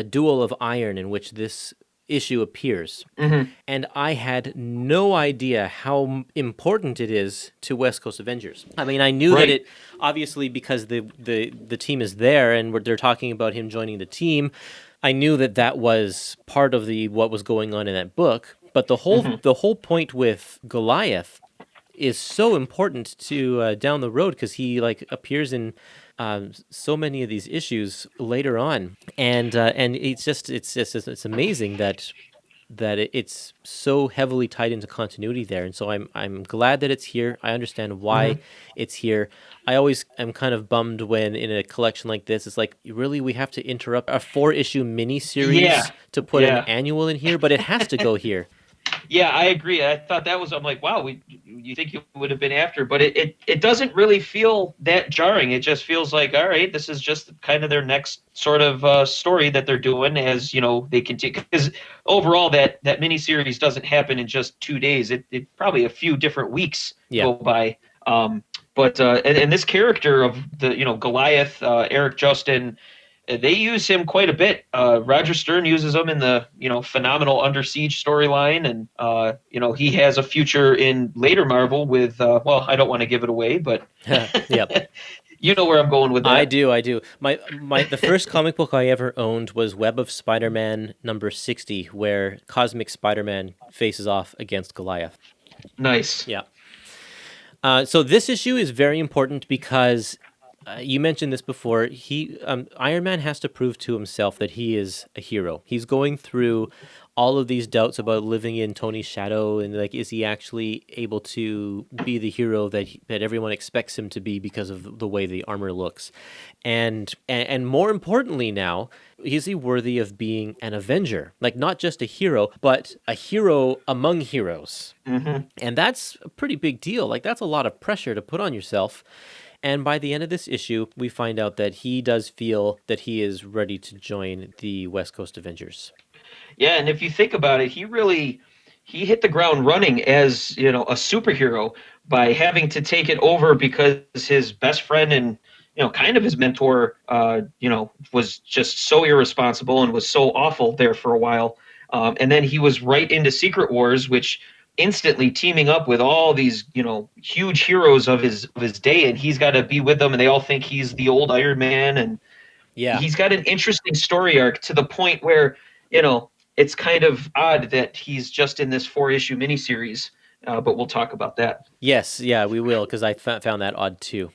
Duel of Iron, in which this issue appears. Mm-hmm. And I had no idea how important it is to West Coast Avengers. I mean, I knew that it, obviously, because the team is there and they're talking about him joining the team, I knew that was part of what was going on in that book. But the whole point with Goliath is so important to down the road because he like appears in so many of these issues later on, and it's amazing that it's so heavily tied into continuity there, and so I'm glad that it's here. I understand why it's here. I always am kind of bummed when in a collection like this, it's like really we have to interrupt a 4-issue miniseries to put an annual in here, but it has to go here. Yeah, I agree. I thought that was. I'm like, wow, you think you would have been after, but it doesn't really feel that jarring. It just feels like, all right, this is just kind of their next sort of story that they're doing as they continue. Because overall, that miniseries doesn't happen in just 2 days. It probably a few different weeks go by. But and this character of the Goliath, Eric Justin. They use him quite a bit. Roger Stern uses him in the phenomenal Under Siege storyline, and he has a future in later Marvel with well, I don't want to give it away, but Yep. You know where I'm going with that. I do. The first comic book I ever owned was Web of Spider-Man number 60, where Cosmic Spider-Man faces off against Goliath. Nice. Yeah. So this issue is very important because you mentioned this before. Iron Man has to prove to himself that he is a hero. He's going through all of these doubts about living in Tony's shadow, and like, is he actually able to be the hero that everyone expects him to be because of the way the armor looks, and more importantly now, is he worthy of being an Avenger? Like, not just a hero, but a hero among heroes. And that's a pretty big deal. Like, that's a lot of pressure to put on yourself. And by the end of this issue, we find out that he does feel that he is ready to join the West Coast Avengers. Yeah, and if you think about it, he hit the ground running as a superhero by having to take it over because his best friend and kind of his mentor was just so irresponsible and was so awful there for a while, and then he was right into Secret Wars, which instantly teaming up with all these huge heroes of his day, and he's got to be with them, and they all think he's the old Iron Man, and he's got an interesting story arc to the point where it's kind of odd that he's just in this 4-issue miniseries, but we'll talk about that. Yes, yeah, we will, because I found that odd too.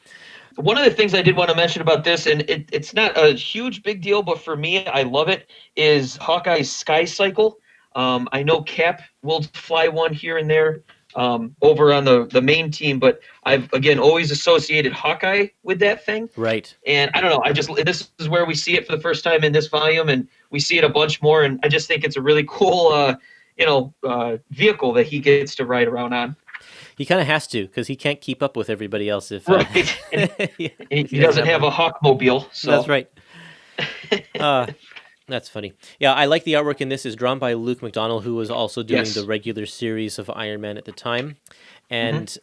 One of the things I did want to mention about this, and it's not a huge big deal, but for me, I love it, is Hawkeye's Sky Cycle. I know Cap will fly one here and there over on the main team, but I've, again, always associated Hawkeye with that thing. Right. And I don't know, this is where we see it for the first time in this volume, and we see it a bunch more, and I just think it's a really cool, vehicle that he gets to ride around on. He kind of has to, because he can't keep up with everybody else if right. He doesn't have a Hawkmobile. So. That's right. That's funny. Yeah, I like the artwork in this. Is drawn by Luke McDonnell, who was also doing the regular series of Iron Man at the time, and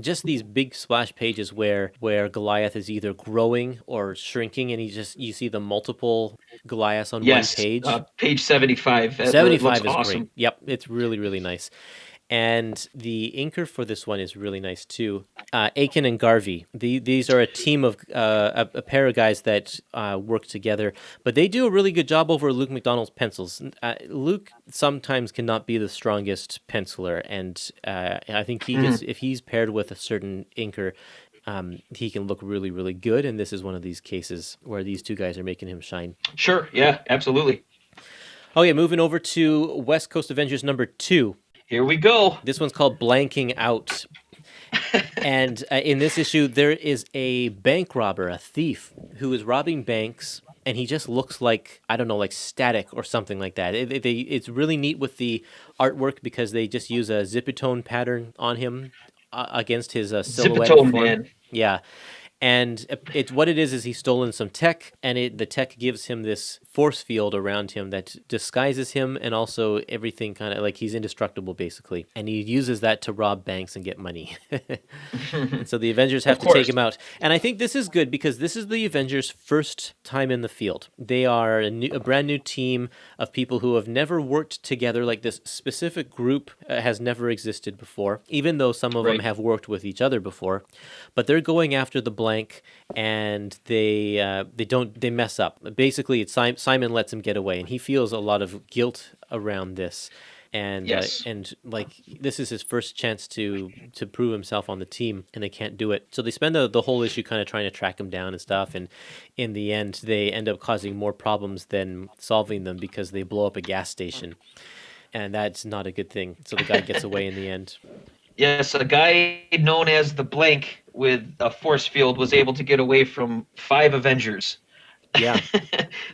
just these big splash pages where Goliath is either growing or shrinking, and you see the multiple Goliaths on one page. Page 75. 75 is awesome. great. Yep, it's really, really nice. And the inker for this one is really nice too. Aiken and Garvey. These are a team of a pair of guys that work together, but they do a really good job over Luke McDonnell's pencils. Luke sometimes cannot be the strongest penciler, and I think he gets, if he's paired with a certain inker, he can look really, really good. And this is one of these cases where these two guys are making him shine. Sure. Yeah. Absolutely. Okay, moving over to West Coast Avengers number 2. Here we go. This one's called Blanking Out. And in this issue, there is a bank robber, a thief, who is robbing banks, and he just looks like, I don't know, like static or something like that. It's really neat with the artwork because they just use a Zipitone pattern on him against his silhouette. Zipitone, man. Yeah. And it's what it is he's stolen some tech, and the tech gives him this force field around him that disguises him, and also everything kind of like he's indestructible, basically. And he uses that to rob banks and get money. And so the Avengers have to take him out. And I think this is good because this is the Avengers' first time in the field. They are a brand new team of people who have never worked together. Like, this specific group has never existed before, even though some of them have worked with each other before. But they're going after the blank, and they mess up. Basically, it's Simon lets him get away, and he feels a lot of guilt around this. Yes. and like this is his first chance to prove himself on the team, and they can't do it. So they spend the whole issue kind of trying to track him down and stuff, and in the end, they end up causing more problems than solving them because they blow up a gas station, and that's not a good thing. So the guy gets away in the end. Yes, a guy known as the Blank with a force field was able to get away from 5 Avengers. Yeah.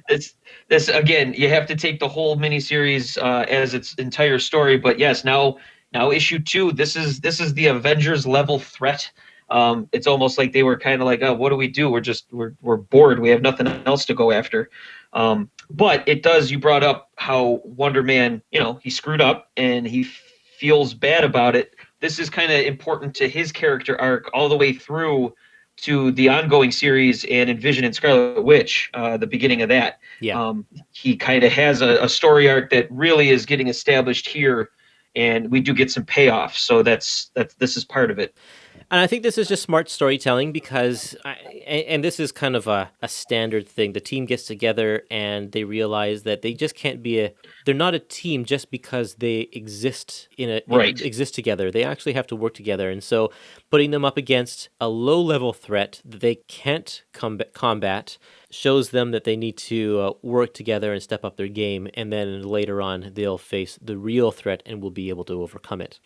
this this again, you have to take the whole miniseries as its entire story. But yes, now issue 2. This is the Avengers level threat. It's almost like they were kind of like, oh, what do we do? We're bored. We have nothing else to go after. But it does. You brought up how Wonder Man, he screwed up and he feels bad about it. This is kind of important to his character arc all the way through to the ongoing series and in Vision and Scarlet Witch, the beginning of that. Yeah. He kind of has a story arc that really is getting established here, and we do get some payoff. So this is part of it. And I think this is just smart storytelling because, and this is kind of a standard thing. The team gets together and they realize that they just can't be they're not a team just because they exist exist together. They actually have to work together. And so putting them up against a low-level threat that they can't combat shows them that they need to work together and step up their game. And then later on, they'll face the real threat and will be able to overcome it.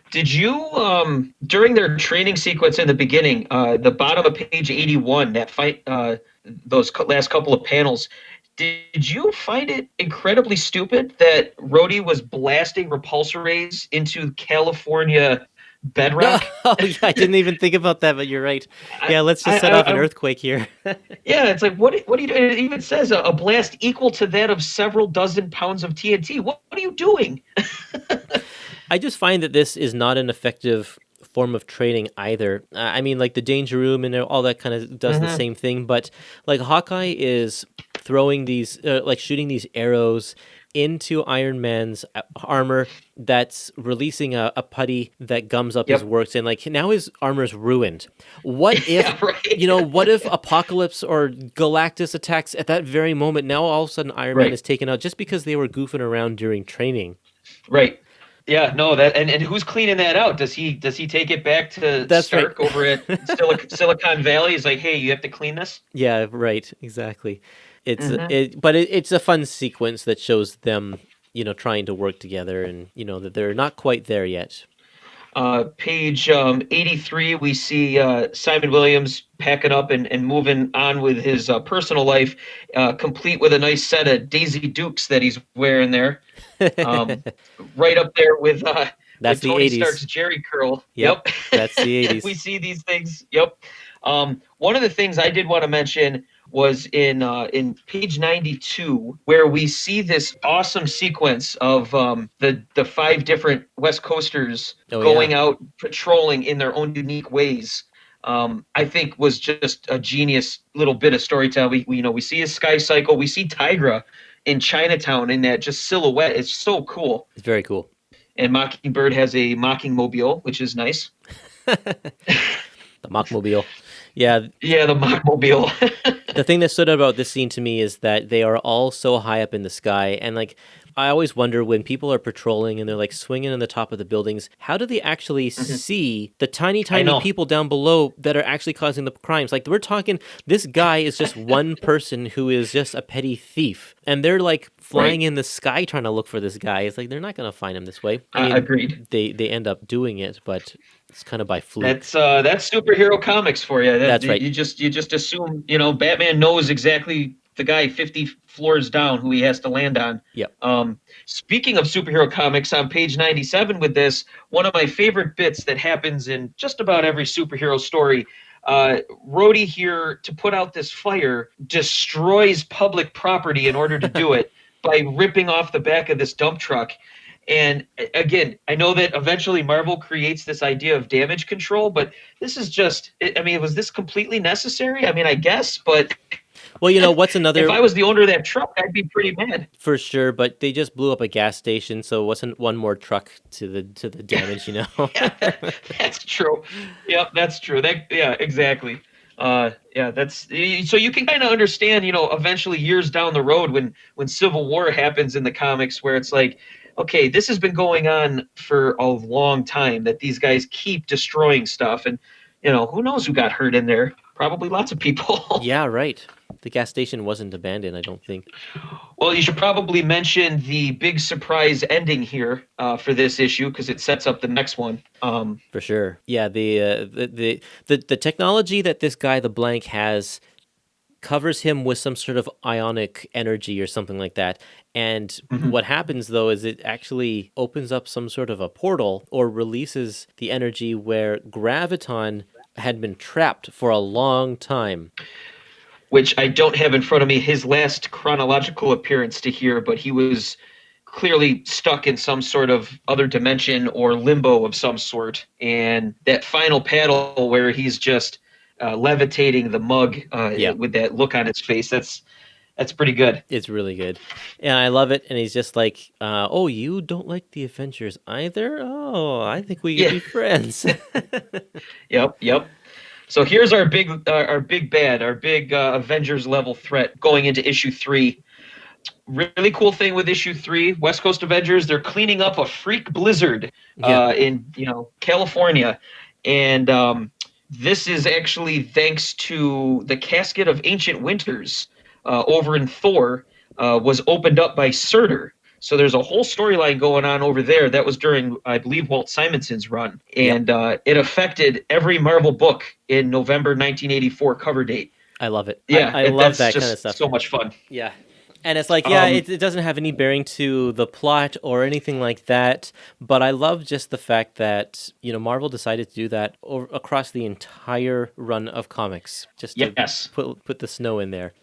Did you, during their training sequence in the beginning, the bottom of page 81, that fight, those last couple of panels, did you find it incredibly stupid that Rhodey was blasting repulsor rays into California bedrock? Oh, yeah, I didn't even think about that, but you're right. Yeah, let's just set off an earthquake here. Yeah, it's like, what do you do? It even says a blast equal to that of several dozen pounds of TNT. What are you doing? I just find that this is not an effective form of training either. I mean, like the Danger Room and all that kind of does the same thing, but like Hawkeye is throwing these, like shooting these arrows into Iron Man's armor that's releasing a putty that gums up his works, and like now his armor's ruined. What if, what if Apocalypse or Galactus attacks at that very moment? Now all of a sudden Iron Man is taken out just because they were goofing around during training. Right. Yeah, no, that and who's cleaning that out? Does he take it back to Stark over at Silicon Valley? He's like, hey, you have to clean this? Yeah, right, exactly. It's a fun sequence that shows them, trying to work together and, that they're not quite there yet. Page 83, we see Simon Williams packing up and moving on with his personal life, complete with a nice set of Daisy Dukes that he's wearing there. Right up there with that's with Tony the 80s. Stark's Jerry curl. Yep. That's the 80s. We see these things. Yep. One of the things I did want to mention was in page 92, where we see this awesome sequence of the 5 different West Coasters going out patrolling in their own unique ways. I think was just a genius little bit of storytelling. We see a sky cycle. We see Tigra in Chinatown in that just silhouette. It's so cool. It's very cool. And Mockingbird has a Mockingmobile, which is nice. The Mockmobile. Yeah. Yeah, the Mockmobile. The thing that stood out about this scene to me is that they are all so high up in the sky, and like I always wonder when people are patrolling and they're like swinging on the top of the buildings, how do they actually see the tiny people down below that are actually causing the crimes? Like we're talking, this guy is just one person who is just a petty thief, and they're like flying in the sky trying to look for this guy. It's like they're not going to find him this way. I mean, agreed. They end up doing it, but it's kind of by fluke. That's superhero comics for you. That's right. You just assume Batman knows exactly the guy 50 floors down who he has to land on. Yep. Speaking of superhero comics, on page 97 with this, one of my favorite bits that happens in just about every superhero story, Rhodey here, to put out this fire, destroys public property in order to do it by ripping off the back of this dump truck. And again, I know that eventually Marvel creates this idea of damage control, but this is just, was this completely necessary? I mean, I guess, but... Well, what's another... If I was the owner of that truck, I'd be pretty mad. For sure, but they just blew up a gas station, so it wasn't one more truck to the damage, Yeah, that's true. Yep, that's true. Exactly. That's so you can kind of understand, eventually years down the road when Civil War happens in the comics, where it's like okay, this has been going on for a long time, that these guys keep destroying stuff. And, who knows who got hurt in there? Probably lots of people. Yeah, right. The gas station wasn't abandoned, I don't think. Well, you should probably mention the big surprise ending here for this issue, because it sets up the next one. For sure. Yeah, the technology that this guy, the Blank, has covers him with some sort of ionic energy or something like that. And what happens, though, is it actually opens up some sort of a portal or releases the energy where Graviton had been trapped for a long time. Which I don't have in front of me his last chronological appearance to here, but he was clearly stuck in some sort of other dimension or limbo of some sort. And that final panel where he's just levitating the mug with that look on his face, that's pretty good. It's really good. And I love it. And he's just like, oh, you don't like the Avengers either? Oh, I think we can be friends. Yep. So here's our big bad, our big Avengers level threat going into issue 3. Really cool thing with issue 3, West Coast Avengers, they're cleaning up a freak blizzard in California. And this is actually thanks to the Casket of Ancient Winters over in Thor was opened up by Surtur. So there's a whole storyline going on over there. That was during, I believe, Walt Simonson's run. And it affected every Marvel book in November 1984 cover date. I love it. Yeah, I love that kind of stuff. So much fun. Yeah. And it's like, it doesn't have any bearing to the plot or anything like that. But I love just the fact that, Marvel decided to do that across the entire run of comics. Just to put the snow in there.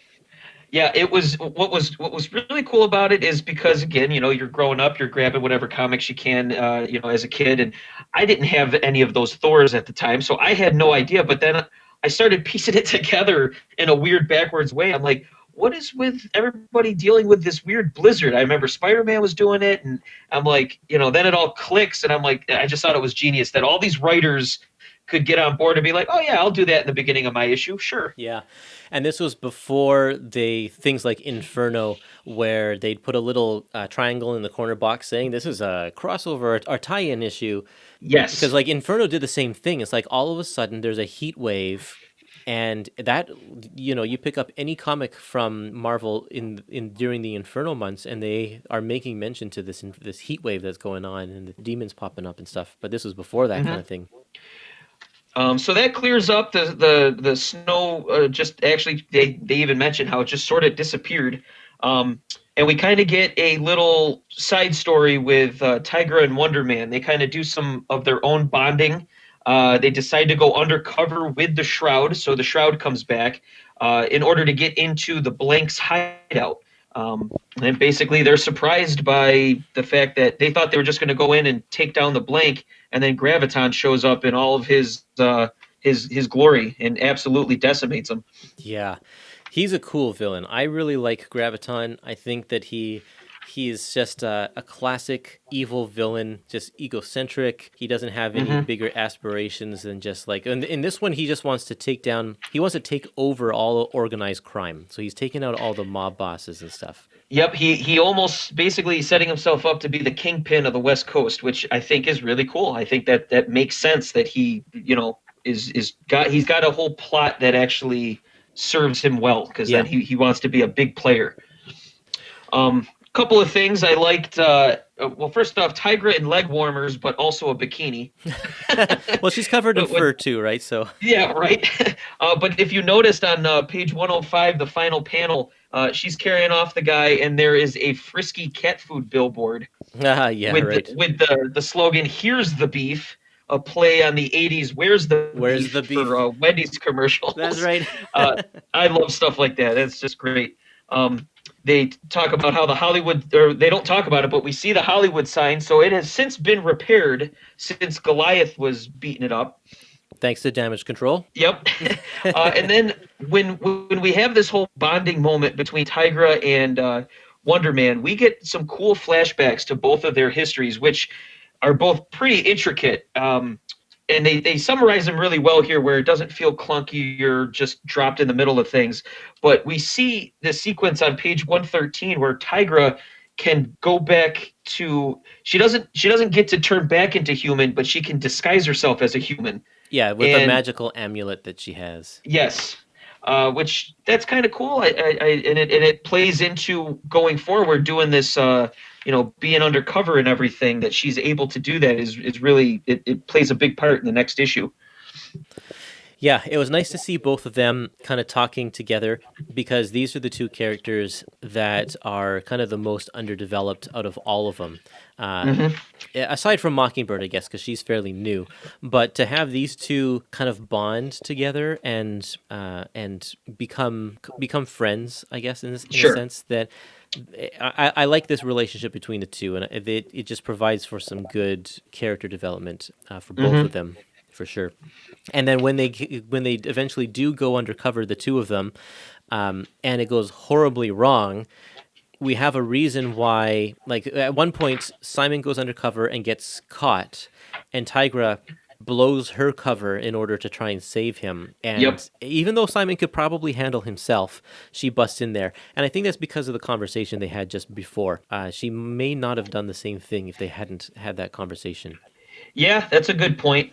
Yeah, it was what was really cool about it is because, again, you're growing up, you're grabbing whatever comics you can, as a kid, and I didn't have any of those Thors at the time, so I had no idea. But then I started piecing it together in a weird backwards way. I'm like, what is with everybody dealing with this weird blizzard? I remember Spider-Man was doing it, and I'm like, then it all clicks, and I'm like, I just thought it was genius that all these writers could get on board and be like, oh yeah, I'll do that in the beginning of my issue, sure. Yeah. And this was before things like Inferno, where they'd put a little triangle in the corner box saying this is a crossover or tie-in issue. Yes. Because like Inferno did the same thing. It's like all of a sudden there's a heat wave, and that, you pick up any comic from Marvel in during the Inferno months, and they are making mention to this heat wave that's going on and the demons popping up and stuff. But this was before that kind of thing. So that clears up the snow. Just actually, they even mentioned how it just sort of disappeared. And we kind of get a little side story with Tigra and Wonder Man. They kind of do some of their own bonding. They decide to go undercover with the Shroud, so the Shroud comes back in order to get into the Blank's hideout. And basically, they're surprised by the fact that they thought they were just going to go in and take down the Blank, and then Graviton shows up in all of his glory and absolutely decimates them. Yeah, he's a cool villain. I really like Graviton. I think that he's just a classic evil villain, just egocentric. He doesn't have any bigger aspirations than just like in this one. He just wants to take over all organized crime. So he's taking out all the mob bosses and stuff. Yep, he almost basically setting himself up to be the kingpin of the West Coast, which I think is really cool. I think that makes sense that he he's got a whole plot that actually serves him well, because then he wants to be a big player. Couple of things I liked. Well, first off, Tigra in leg warmers, but also a bikini. Well, she's covered in fur too, right? So yeah, right. But if you noticed on page 105, the final panel, she's carrying off the guy, and there is a Frisky cat food billboard. Yeah, with with the slogan "Here's the beef," a play on the '80s "Where's the beef" for Wendy's commercials. That's right. I love stuff like that. That's just great. They talk about how the Hollywood, or they don't talk about it, but we see the Hollywood sign. So it has since been repaired since Goliath was beating it up. Thanks to damage control. Yep. And then when we have this whole bonding moment between Tigra and Wonder Man, we get some cool flashbacks to both of their histories, which are both pretty intricate. And they summarize them really well here, where it doesn't feel clunky, you're just dropped in the middle of things. But we see the sequence on page 113 where Tigra can go back to she doesn't get to turn back into human, but she can disguise herself as a human. Yeah, with a And magical amulet that she has. yes, which that's kind of cool. And it plays into going forward, doing this, being undercover and everything. That she's able to do that is really it plays a big part in the next issue. Yeah, it was nice to see both of them kind of talking together because these are the two characters that are kind of the most underdeveloped out of all of them. Hmm. Aside from Mockingbird, I guess, because she's fairly new, but to have these two kind of bond together and become friends, I guess, in a Sure. sense that I like this relationship between the two, and it just provides for some good character development for both Hmm. of them, for sure. And then when they eventually do go undercover, the two of them, and it goes horribly wrong, we have a reason why. Like at one point, Simon goes undercover and gets caught, and Tigra blows her cover in order to try and save him. Yep. And even though Simon could probably handle himself, she busts in there. And I think that's because of the conversation they had just before. She may not have done the same thing if they hadn't had that conversation. Yeah, that's a good point.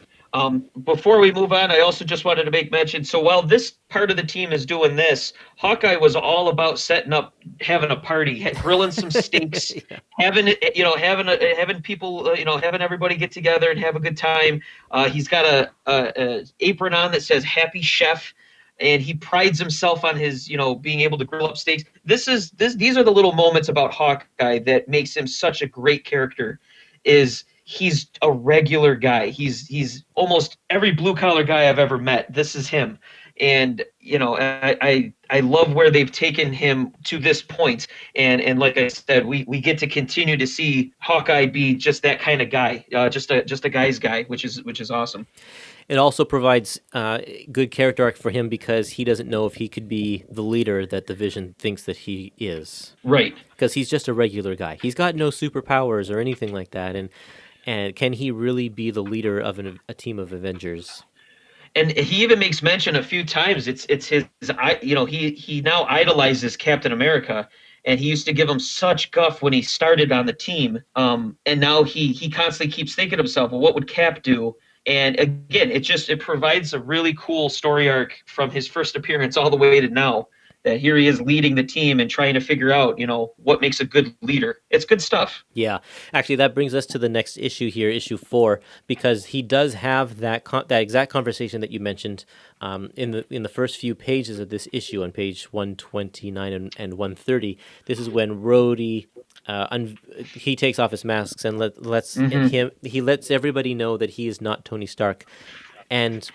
Before we move on, I also just wanted to make mention. So while this part of the team is doing this, Hawkeye was all about setting up, having a party, grilling some steaks, Yeah. having it, having people, having everybody get together and have a good time. He's got a apron on that says "Happy Chef," and he prides himself on his, being able to grill up steaks. These are the little moments about Hawkeye that makes him such a great character. Is he's a regular guy. He's almost every blue collar guy I've ever met. This is him, and I love where they've taken him to this point. And like I said, we get to continue to see Hawkeye be just that kind of guy, just a guy's guy, which is awesome. It also provides good character arc for him because he doesn't know if he could be the leader that the Vision thinks that he is. Right. Because he's just a regular guy. He's got no superpowers or anything like that. And can he really be the leader of a team of Avengers? And he even makes mention a few times. It's his, he now idolizes Captain America, and he used to give him such guff when he started on the team. And now he constantly keeps thinking to himself, well, what would Cap do? And again, it provides a really cool story arc from his first appearance all the way to now. That here he is leading the team and trying to figure out, what makes a good leader. It's good stuff. Yeah, actually, that brings us to the next issue here, issue 4, because he does have that exact conversation that you mentioned in the first few pages of this issue, on page 129 and 130. This is when Rhodey he takes off his masks and he lets everybody know that he is not Tony Stark, and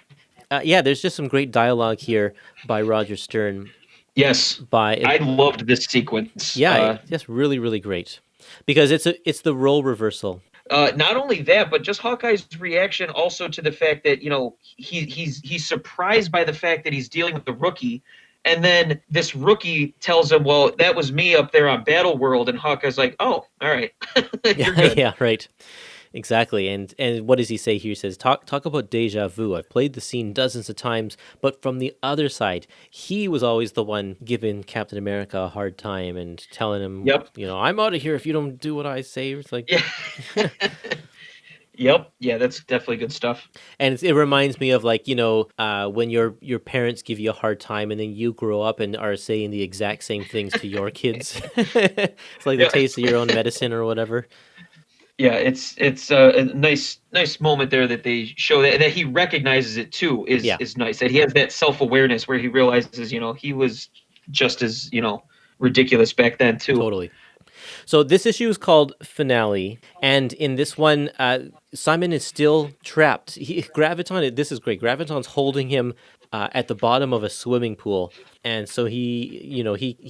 there's just some great dialogue here by Roger Stern. Yes, I loved this sequence. Yeah, just really, really great because it's the role reversal. Not only that, but just Hawkeye's reaction also to the fact that he's surprised by the fact that he's dealing with the rookie, and then this rookie tells him, "Well, that was me up there on Battle World," and Hawkeye's like, "Oh, all right, you're good." Yeah, right. Exactly. And what does he say here? He says, talk about deja vu. I've played the scene dozens of times, but from the other side, he was always the one giving Captain America a hard time and telling him, Yep. I'm out of here if you don't do what I say. It's like, Yeah. Yep. Yeah, that's definitely good stuff. And it reminds me of when your parents give you a hard time and then you grow up and are saying the exact same things to your kids. It's like the taste of your own medicine or whatever. Yeah, it's a nice moment there that they show that he recognizes it too is nice. That he has that self-awareness where he realizes, he was just as, ridiculous back then too. Totally. So this issue is called Finale, and in this one, Simon is still trapped. This is great. Graviton's holding him at the bottom of a swimming pool, and so he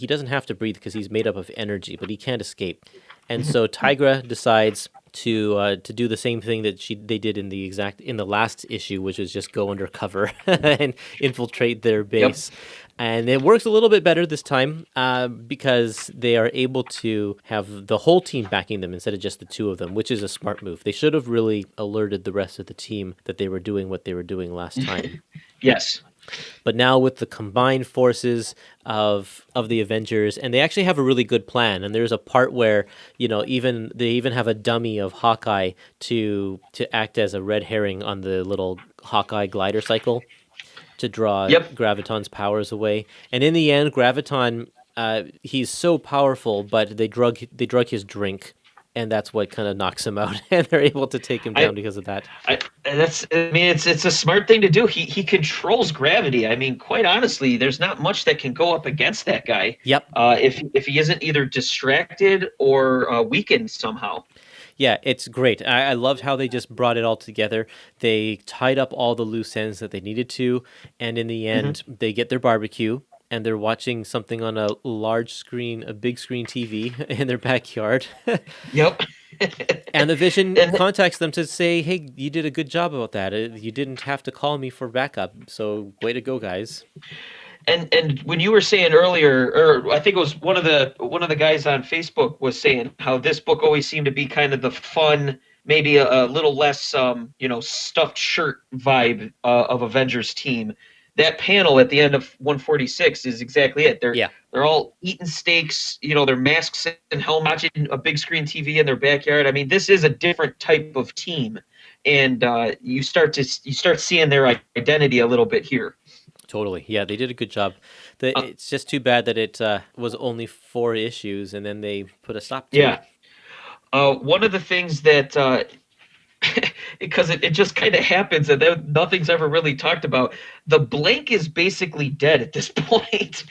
doesn't have to breathe because he's made up of energy, but he can't escape. And so Tigra decides to do the same thing that they did in the last issue, which is just go undercover and infiltrate their base. Yep. And it works a little bit better this time because they are able to have the whole team backing them instead of just the two of them, which is a smart move. They should have really alerted the rest of the team that they were doing what they were doing last time. Yes. But now with the combined forces of the Avengers, and they actually have a really good plan. And there's a part where they even have a dummy of Hawkeye to act as a red herring on the little Hawkeye glider cycle to draw Yep. Graviton's powers away. And in the end, Graviton, he's so powerful, but they drug his drink, and that's what kind of knocks him out, and they're able to take him down because of that. It's a smart thing to do. He controls gravity. I mean, quite honestly, there's not much that can go up against that guy. Yep. If he isn't either distracted or weakened somehow. Yeah, it's great. I loved how they just brought it all together. They tied up all the loose ends that they needed to, and in the end, they get their barbecue, and they're watching something on a large screen, a big screen TV in their backyard. Yep. And the Vision contacts them to say, "Hey, you did a good job about that. You didn't have to call me for backup, so way to go, guys." And when you were saying earlier, or I think it was one of the guys on Facebook was saying how this book always seemed to be kind of the fun, maybe a little less stuffed shirt Mm-hmm. vibe of Avengers team. That panel at the end of 146 is exactly it. They're all eating steaks, their masks and helmets, watching a big screen TV in their backyard. I mean, this is a different type of team, and you start seeing their identity a little bit here. Totally. Yeah, they did a good job. It's just too bad that it was only 4 issues, and then they put a stop to it. Yeah. One of the things that because it just kind of happens and then nothing's ever really talked about. The Blank is basically dead at this point.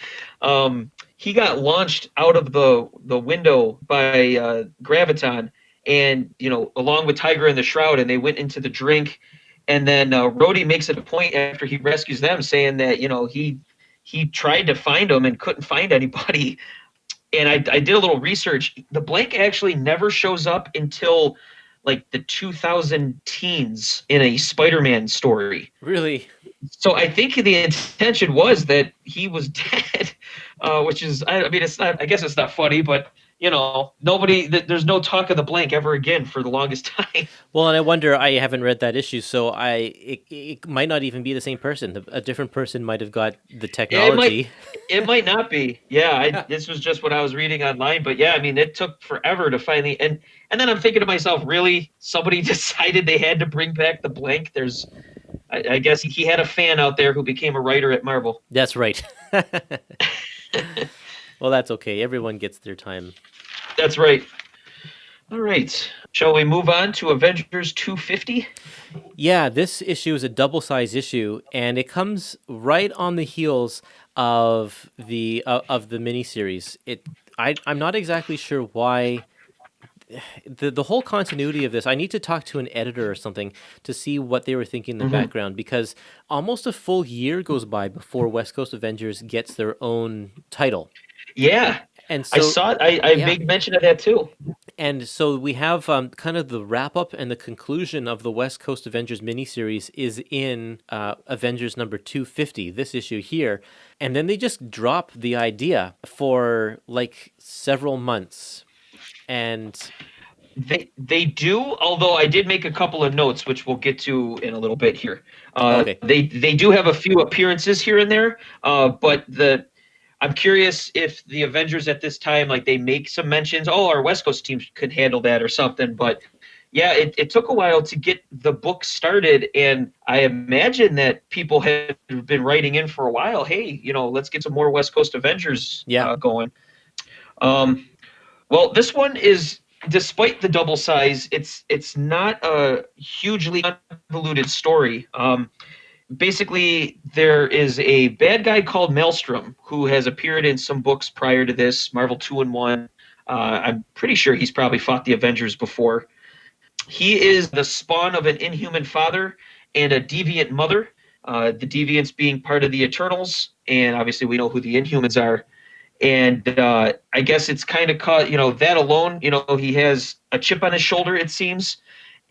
He got launched out of the window by Graviton, and along with Tiger and the Shroud, and they went into the drink. And then Rhodey makes it a point after he rescues them, saying that he tried to find them and couldn't find anybody. And I did a little research. The Blank actually never shows up until like the 2000 teens in a Spider-Man story. Really? So I think the intention was that he was dead, which is, it's not. I guess it's not funny, but there's no talk of the Blank ever again for the longest time. Well, and I wonder, I haven't read that issue, so it might not even be the same person. A different person might have got the technology. It might not be. Yeah, this was just what I was reading online, but yeah, I mean, it took forever to finally, and then I'm thinking to myself, really, somebody decided they had to bring back the Blank? I guess he had a fan out there who became a writer at Marvel. That's right. Well, that's okay. Everyone gets their time. That's right. All right. Shall we move on to Avengers 250? Yeah, this issue is a double-size issue, and it comes right on the heels of the miniseries. I'm not exactly sure why. The whole continuity of this, I need to talk to an editor or something to see what they were thinking in the background, because almost a full year goes by before West Coast Avengers gets their own title. Yeah, and so I saw it. I made mention of that too. And so we have kind of the wrap up and the conclusion of the West Coast Avengers miniseries is in Avengers number 250, this issue here. And then they just drop the idea for like several months. And they do, although I did make a couple of notes, which we'll get to in a little bit here. Okay. They do have a few appearances here and there, but I'm curious if the Avengers at this time, like, they make some mentions, our West Coast team could handle that or something. But yeah, it took a while to get the book started, and I imagine that people had been writing in for a while. Hey, let's get some more West Coast Avengers going. Well, this one is, despite the double size, it's not a hugely convoluted story. Basically, there is a bad guy called Maelstrom who has appeared in some books prior to this, Marvel 2-in-1. I'm pretty sure he's probably fought the Avengers before. He is the spawn of an inhuman father and a deviant mother, the deviants being part of the Eternals, and obviously we know who the Inhumans are. And I guess it's kind of caught, that alone, he has a chip on his shoulder, it seems.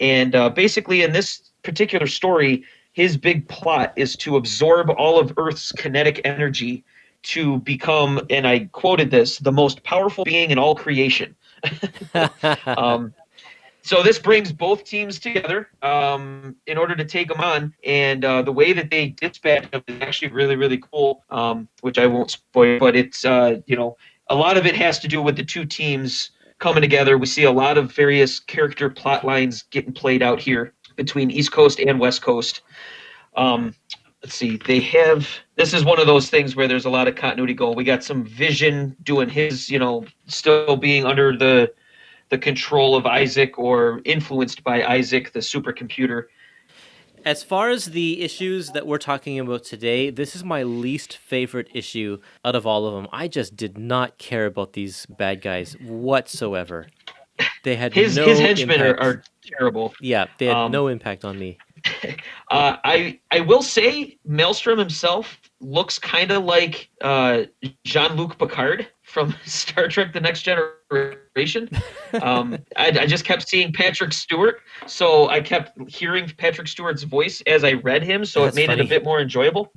And basically in this particular story, his big plot is to absorb all of Earth's kinetic energy to become, and I quoted this, the most powerful being in all creation. So this brings both teams together in order to take them on, and the way that they dispatch them is actually really, really cool, which I won't spoil. But it's a lot of it has to do with the two teams coming together. We see a lot of various character plot lines getting played out here between East Coast and West Coast. Let's see, this is one of those things where there's a lot of continuity going. We got some Vision doing his, still being under the control of Isaac or influenced by Isaac, the supercomputer. As far as the issues that we're talking about today, this is my least favorite issue out of all of them. I just did not care about these bad guys whatsoever. They had his henchmen impact. are terrible. Yeah, they had no impact on me. I will say Maelstrom himself looks kind of like Jean-Luc Picard from Star Trek: The Next Generation. I just kept seeing Patrick Stewart, so I kept hearing Patrick Stewart's voice as I read him, so it made it a bit more enjoyable.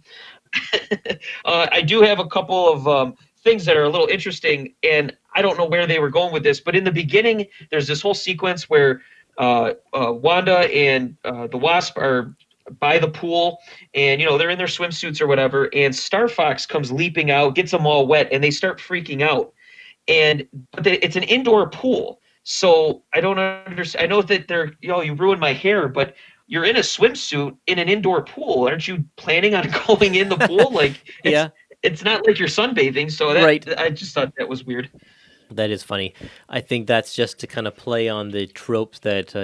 I do have a couple of things that are a little interesting, and I don't know where they were going with this, but in the beginning, there's this whole sequence where Wanda and the Wasp are by the pool, and they're in their swimsuits or whatever, and Star Fox comes leaping out, gets them all wet, and they start freaking out. But it's an indoor pool, so I don't understand. I know that they're you ruined my hair, but you're in a swimsuit in an indoor pool. Aren't you planning on going in the pool? Like, it's not like you're sunbathing. So I just thought that was weird. That is funny. I think that's just to kind of play on the trope that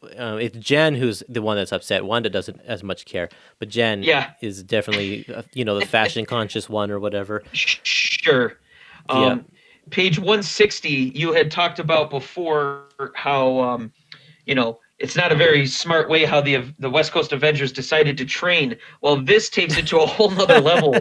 it's Jan who's the one that's upset. Wanda doesn't as much care, but Jan is definitely the fashion conscious one or whatever. Sure. Page 160, you had talked about before how it's not a very smart way how the West Coast Avengers decided to train. Well, this takes it to a whole nother level.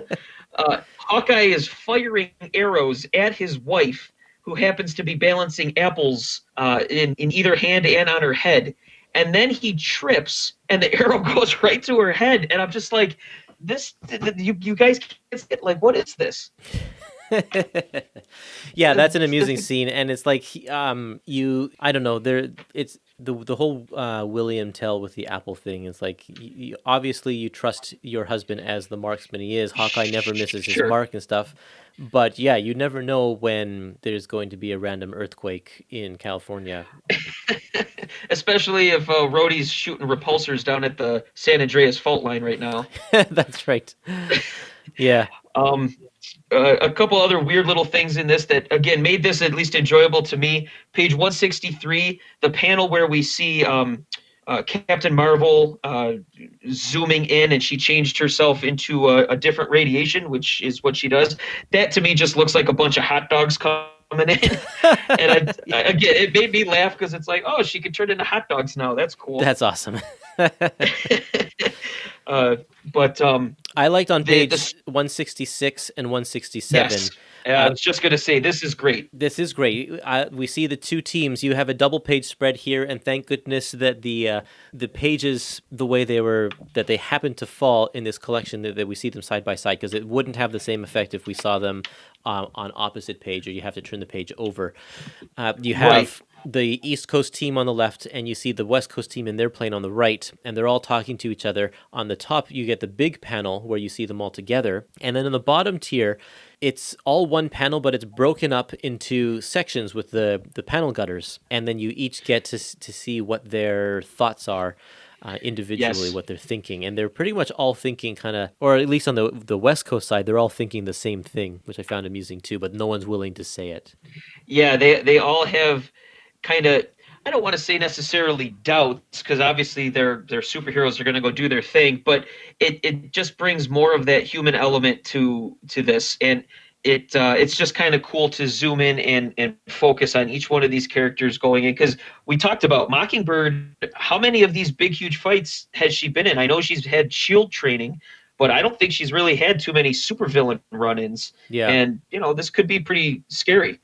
Hawkeye is firing arrows at his wife, who happens to be balancing apples in either hand and on her head. And then he trips, and the arrow goes right to her head. And I'm just like, you guys can't see it. Like, what is this? Yeah, that's an amusing scene, and it's like I don't know, it's the whole William Tell with the apple thing. It's like obviously you trust your husband as the marksman he is. Hawkeye never misses his mark and stuff, but yeah, you never know when there's going to be a random earthquake in California. Especially if Rhodey's shooting repulsors down at the San Andreas fault line right now. That's right. Yeah. A couple other weird little things in this that, again, made this at least enjoyable to me. Page 163, the panel where we see Captain Marvel zooming in, and she changed herself into a different radiation, which is what she does. That, to me, just looks like a bunch of hot dogs coming in. And again, it made me laugh because it's like, oh, she can turn into hot dogs now. That's cool. That's awesome. But I liked on page 166 and 167. Yes. I was just going to say, this is great. This is great. We see the two teams. You have a double page spread here, and thank goodness that the pages, the way they happened to fall in this collection, that we see them side by side, because it wouldn't have the same effect if we saw them on opposite page, or you have to turn the page over. You have the East Coast team on the left, and you see the West Coast team in their plane on the right, and they're all talking to each other. On the top, you get the big panel where you see them all together, and then in the bottom tier, it's all one panel, but it's broken up into sections with the panel gutters, and then you each get to see what their thoughts are individually, what they're thinking, and they're pretty much all thinking kind of, or at least on the West Coast side, they're all thinking the same thing, which I found amusing too, but no one's willing to say it. Yeah, they all have kind of, I don't want to say necessarily doubts, because obviously they're superheroes, they're going to go do their thing, but it just brings more of that human element to this, and it's just kind of cool to zoom in and focus on each one of these characters going in, because we talked about Mockingbird. How many of these big, huge fights has she been in? I know she's had SHIELD training, but I don't think she's really had too many supervillain run-ins. Yeah. And, this could be pretty scary.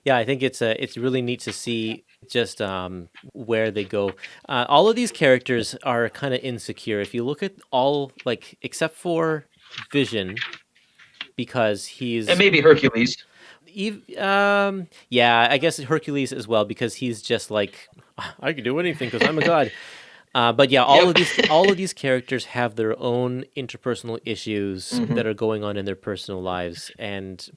Yeah, I think it's really neat to see just where they go. All of these characters are kind of insecure. If you look at all, except for Vision, because he's... And maybe Hercules. Yeah, I guess Hercules as well because he's just like I can do anything because I'm a god. But yeah, Yep. all of these characters have their own interpersonal issues Mhm. that are going on in their personal lives, and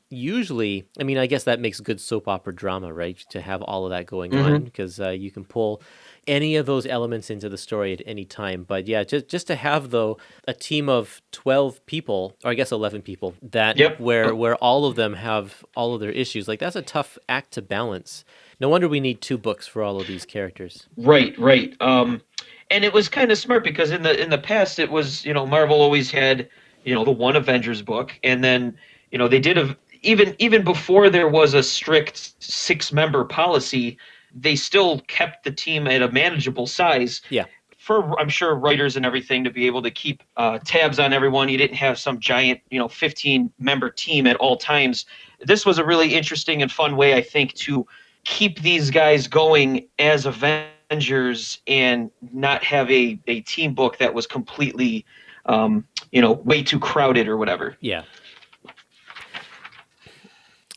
usually, I mean, I guess that makes good soap opera drama, right? To have all of that going on Mhm. because you can pull any of those elements into the story at any time. But yeah, just to have though a team of 12 people, or I guess 11 people, that Yep. where all of them have all of their issues, like that's a tough act to balance. No wonder we need two books for all of these characters. Right, right. And it was kind of smart because in the past it was, Marvel always had, the one Avengers book, and then, they did even before there was a strict 6-member policy, they still kept the team at a manageable size Yeah. for, I'm sure, writers and everything to be able to keep tabs on everyone. You didn't have some giant, 15-member team at all times. This was a really interesting and fun way, I think, to keep these guys going as Avengers and not have a team book that was completely, way too crowded or whatever. Yeah.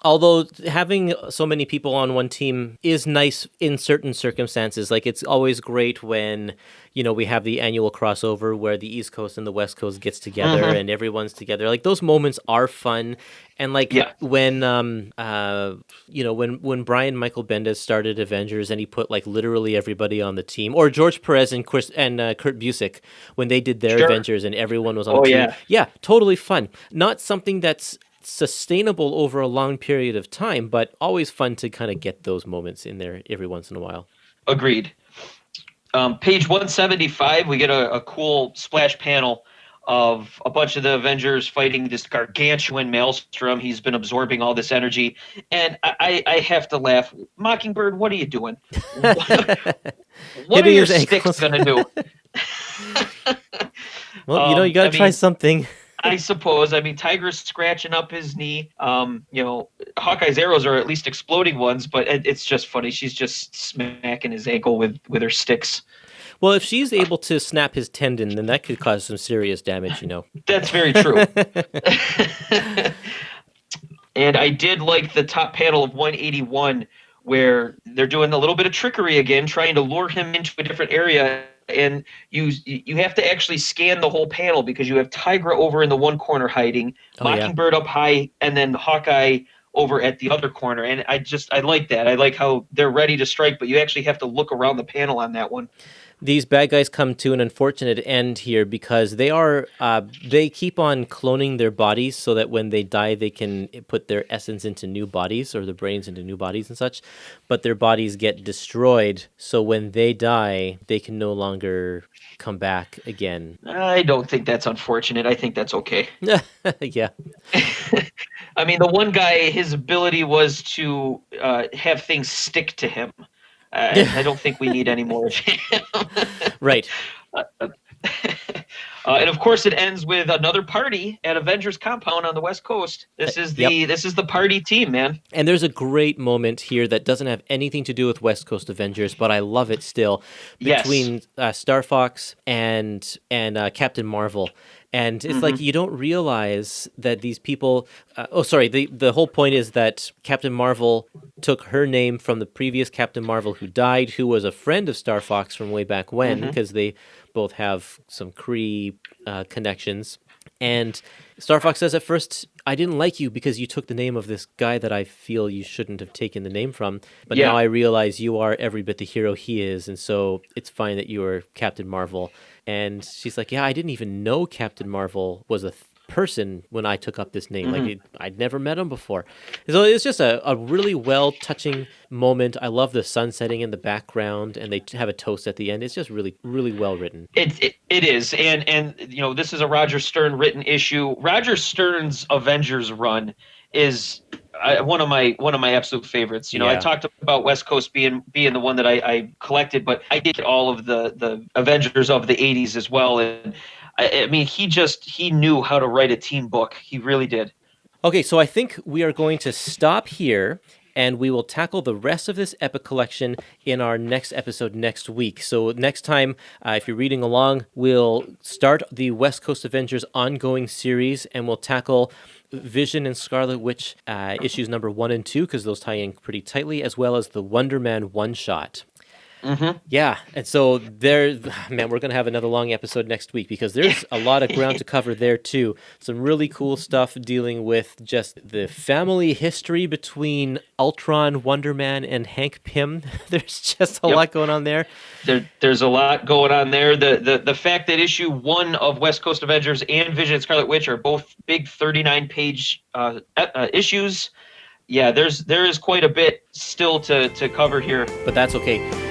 Although having so many people on one team is nice in certain circumstances. Like it's always great when, we have the annual crossover where the East Coast and the West Coast gets together Mhm. and everyone's together. Like those moments are fun. And like Yeah. when Brian Michael Bendis started Avengers and he put like literally everybody on the team, or George Perez and Kurt Busiek when they did their Sure. Avengers and everyone was on the Oh, team. yeah. Yeah, totally fun. Not something that's sustainable over a long period of time, but always fun to kind of get those moments in there every once in a while. Agreed. Page 175, we get a cool splash panel of a bunch of the Avengers fighting this gargantuan maelstrom. He's been absorbing all this energy, and I have to laugh. Mockingbird, what are you doing? What are Hitting your his sticks ankles. gonna do? Well, you got to I try mean, something. I suppose. I mean, Tiger's scratching up his knee. Hawkeye's arrows are at least exploding ones, but it's just funny. She's just smacking his ankle with her sticks. Well, if she's able to snap his tendon, then that could cause some serious damage. That's very true. And I did like the top panel of 181 where they're doing a little bit of trickery again, trying to lure him into a different area. And you have to actually scan the whole panel because you have Tigra over in the one corner hiding, Oh yeah. Mockingbird up high, and then Hawkeye over at the other corner. And I like that. I like how they're ready to strike, but you actually have to look around the panel on that one. These bad guys come to an unfortunate end here because they keep on cloning their bodies so that when they die they can put their essence into new bodies or their brains into new bodies and such, but their bodies get destroyed, so when they die they can no longer come back again. I don't think that's unfortunate. I think that's okay. Yeah. I mean, the one guy, his ability was to have things stick to him. I don't think we need any more of him. Right. And of course, it ends with another party at Avengers Compound on the West Coast. This is the party team, man. And there's a great moment here that doesn't have anything to do with West Coast Avengers, but I love it still, between Star Fox and Captain Marvel. And it's like you don't realize that these people. The whole point is that Captain Marvel took her name from the previous Captain Marvel who died, who was a friend of Star Fox from way back when, because they both have some Kree connections. And Star Fox says at first, I didn't like you because you took the name of this guy that I feel you shouldn't have taken the name from. But now I realize you are every bit the hero he is. And so it's fine that you are Captain Marvel. And she's like, yeah, I didn't even know Captain Marvel was a person when I took up this name. Like I'd never met him before. So it's just a really well touching moment. I love the sun setting in the background, and they have a toast at the end. It's just really, really well written. It is, and this is a Roger Stern written issue. Roger Stern's Avengers run is one of my absolute favorites. I talked about West Coast being the one that I collected, but I did all of the Avengers of the 80s as well. And I mean, he knew how to write a team book. He really did. Okay, so I think we are going to stop here, and we will tackle the rest of this epic collection in our next episode next week. So next time, if you're reading along, we'll start the West Coast Avengers ongoing series, and we'll tackle Vision and Scarlet Witch issues number 1 and 2, because those tie in pretty tightly, as well as the Wonder Man one-shot. Mm-hmm. Yeah, and so man, we're going to have another long episode next week because there's a lot of ground to cover there too. Some really cool stuff dealing with just the family history between Ultron, Wonder Man, and Hank Pym. There's just a lot going on there. There's a lot going on there. The fact that issue 1 of West Coast Avengers and Vision and Scarlet Witch are both big 39-page issues. Yeah, there is quite a bit still to cover here. But that's okay.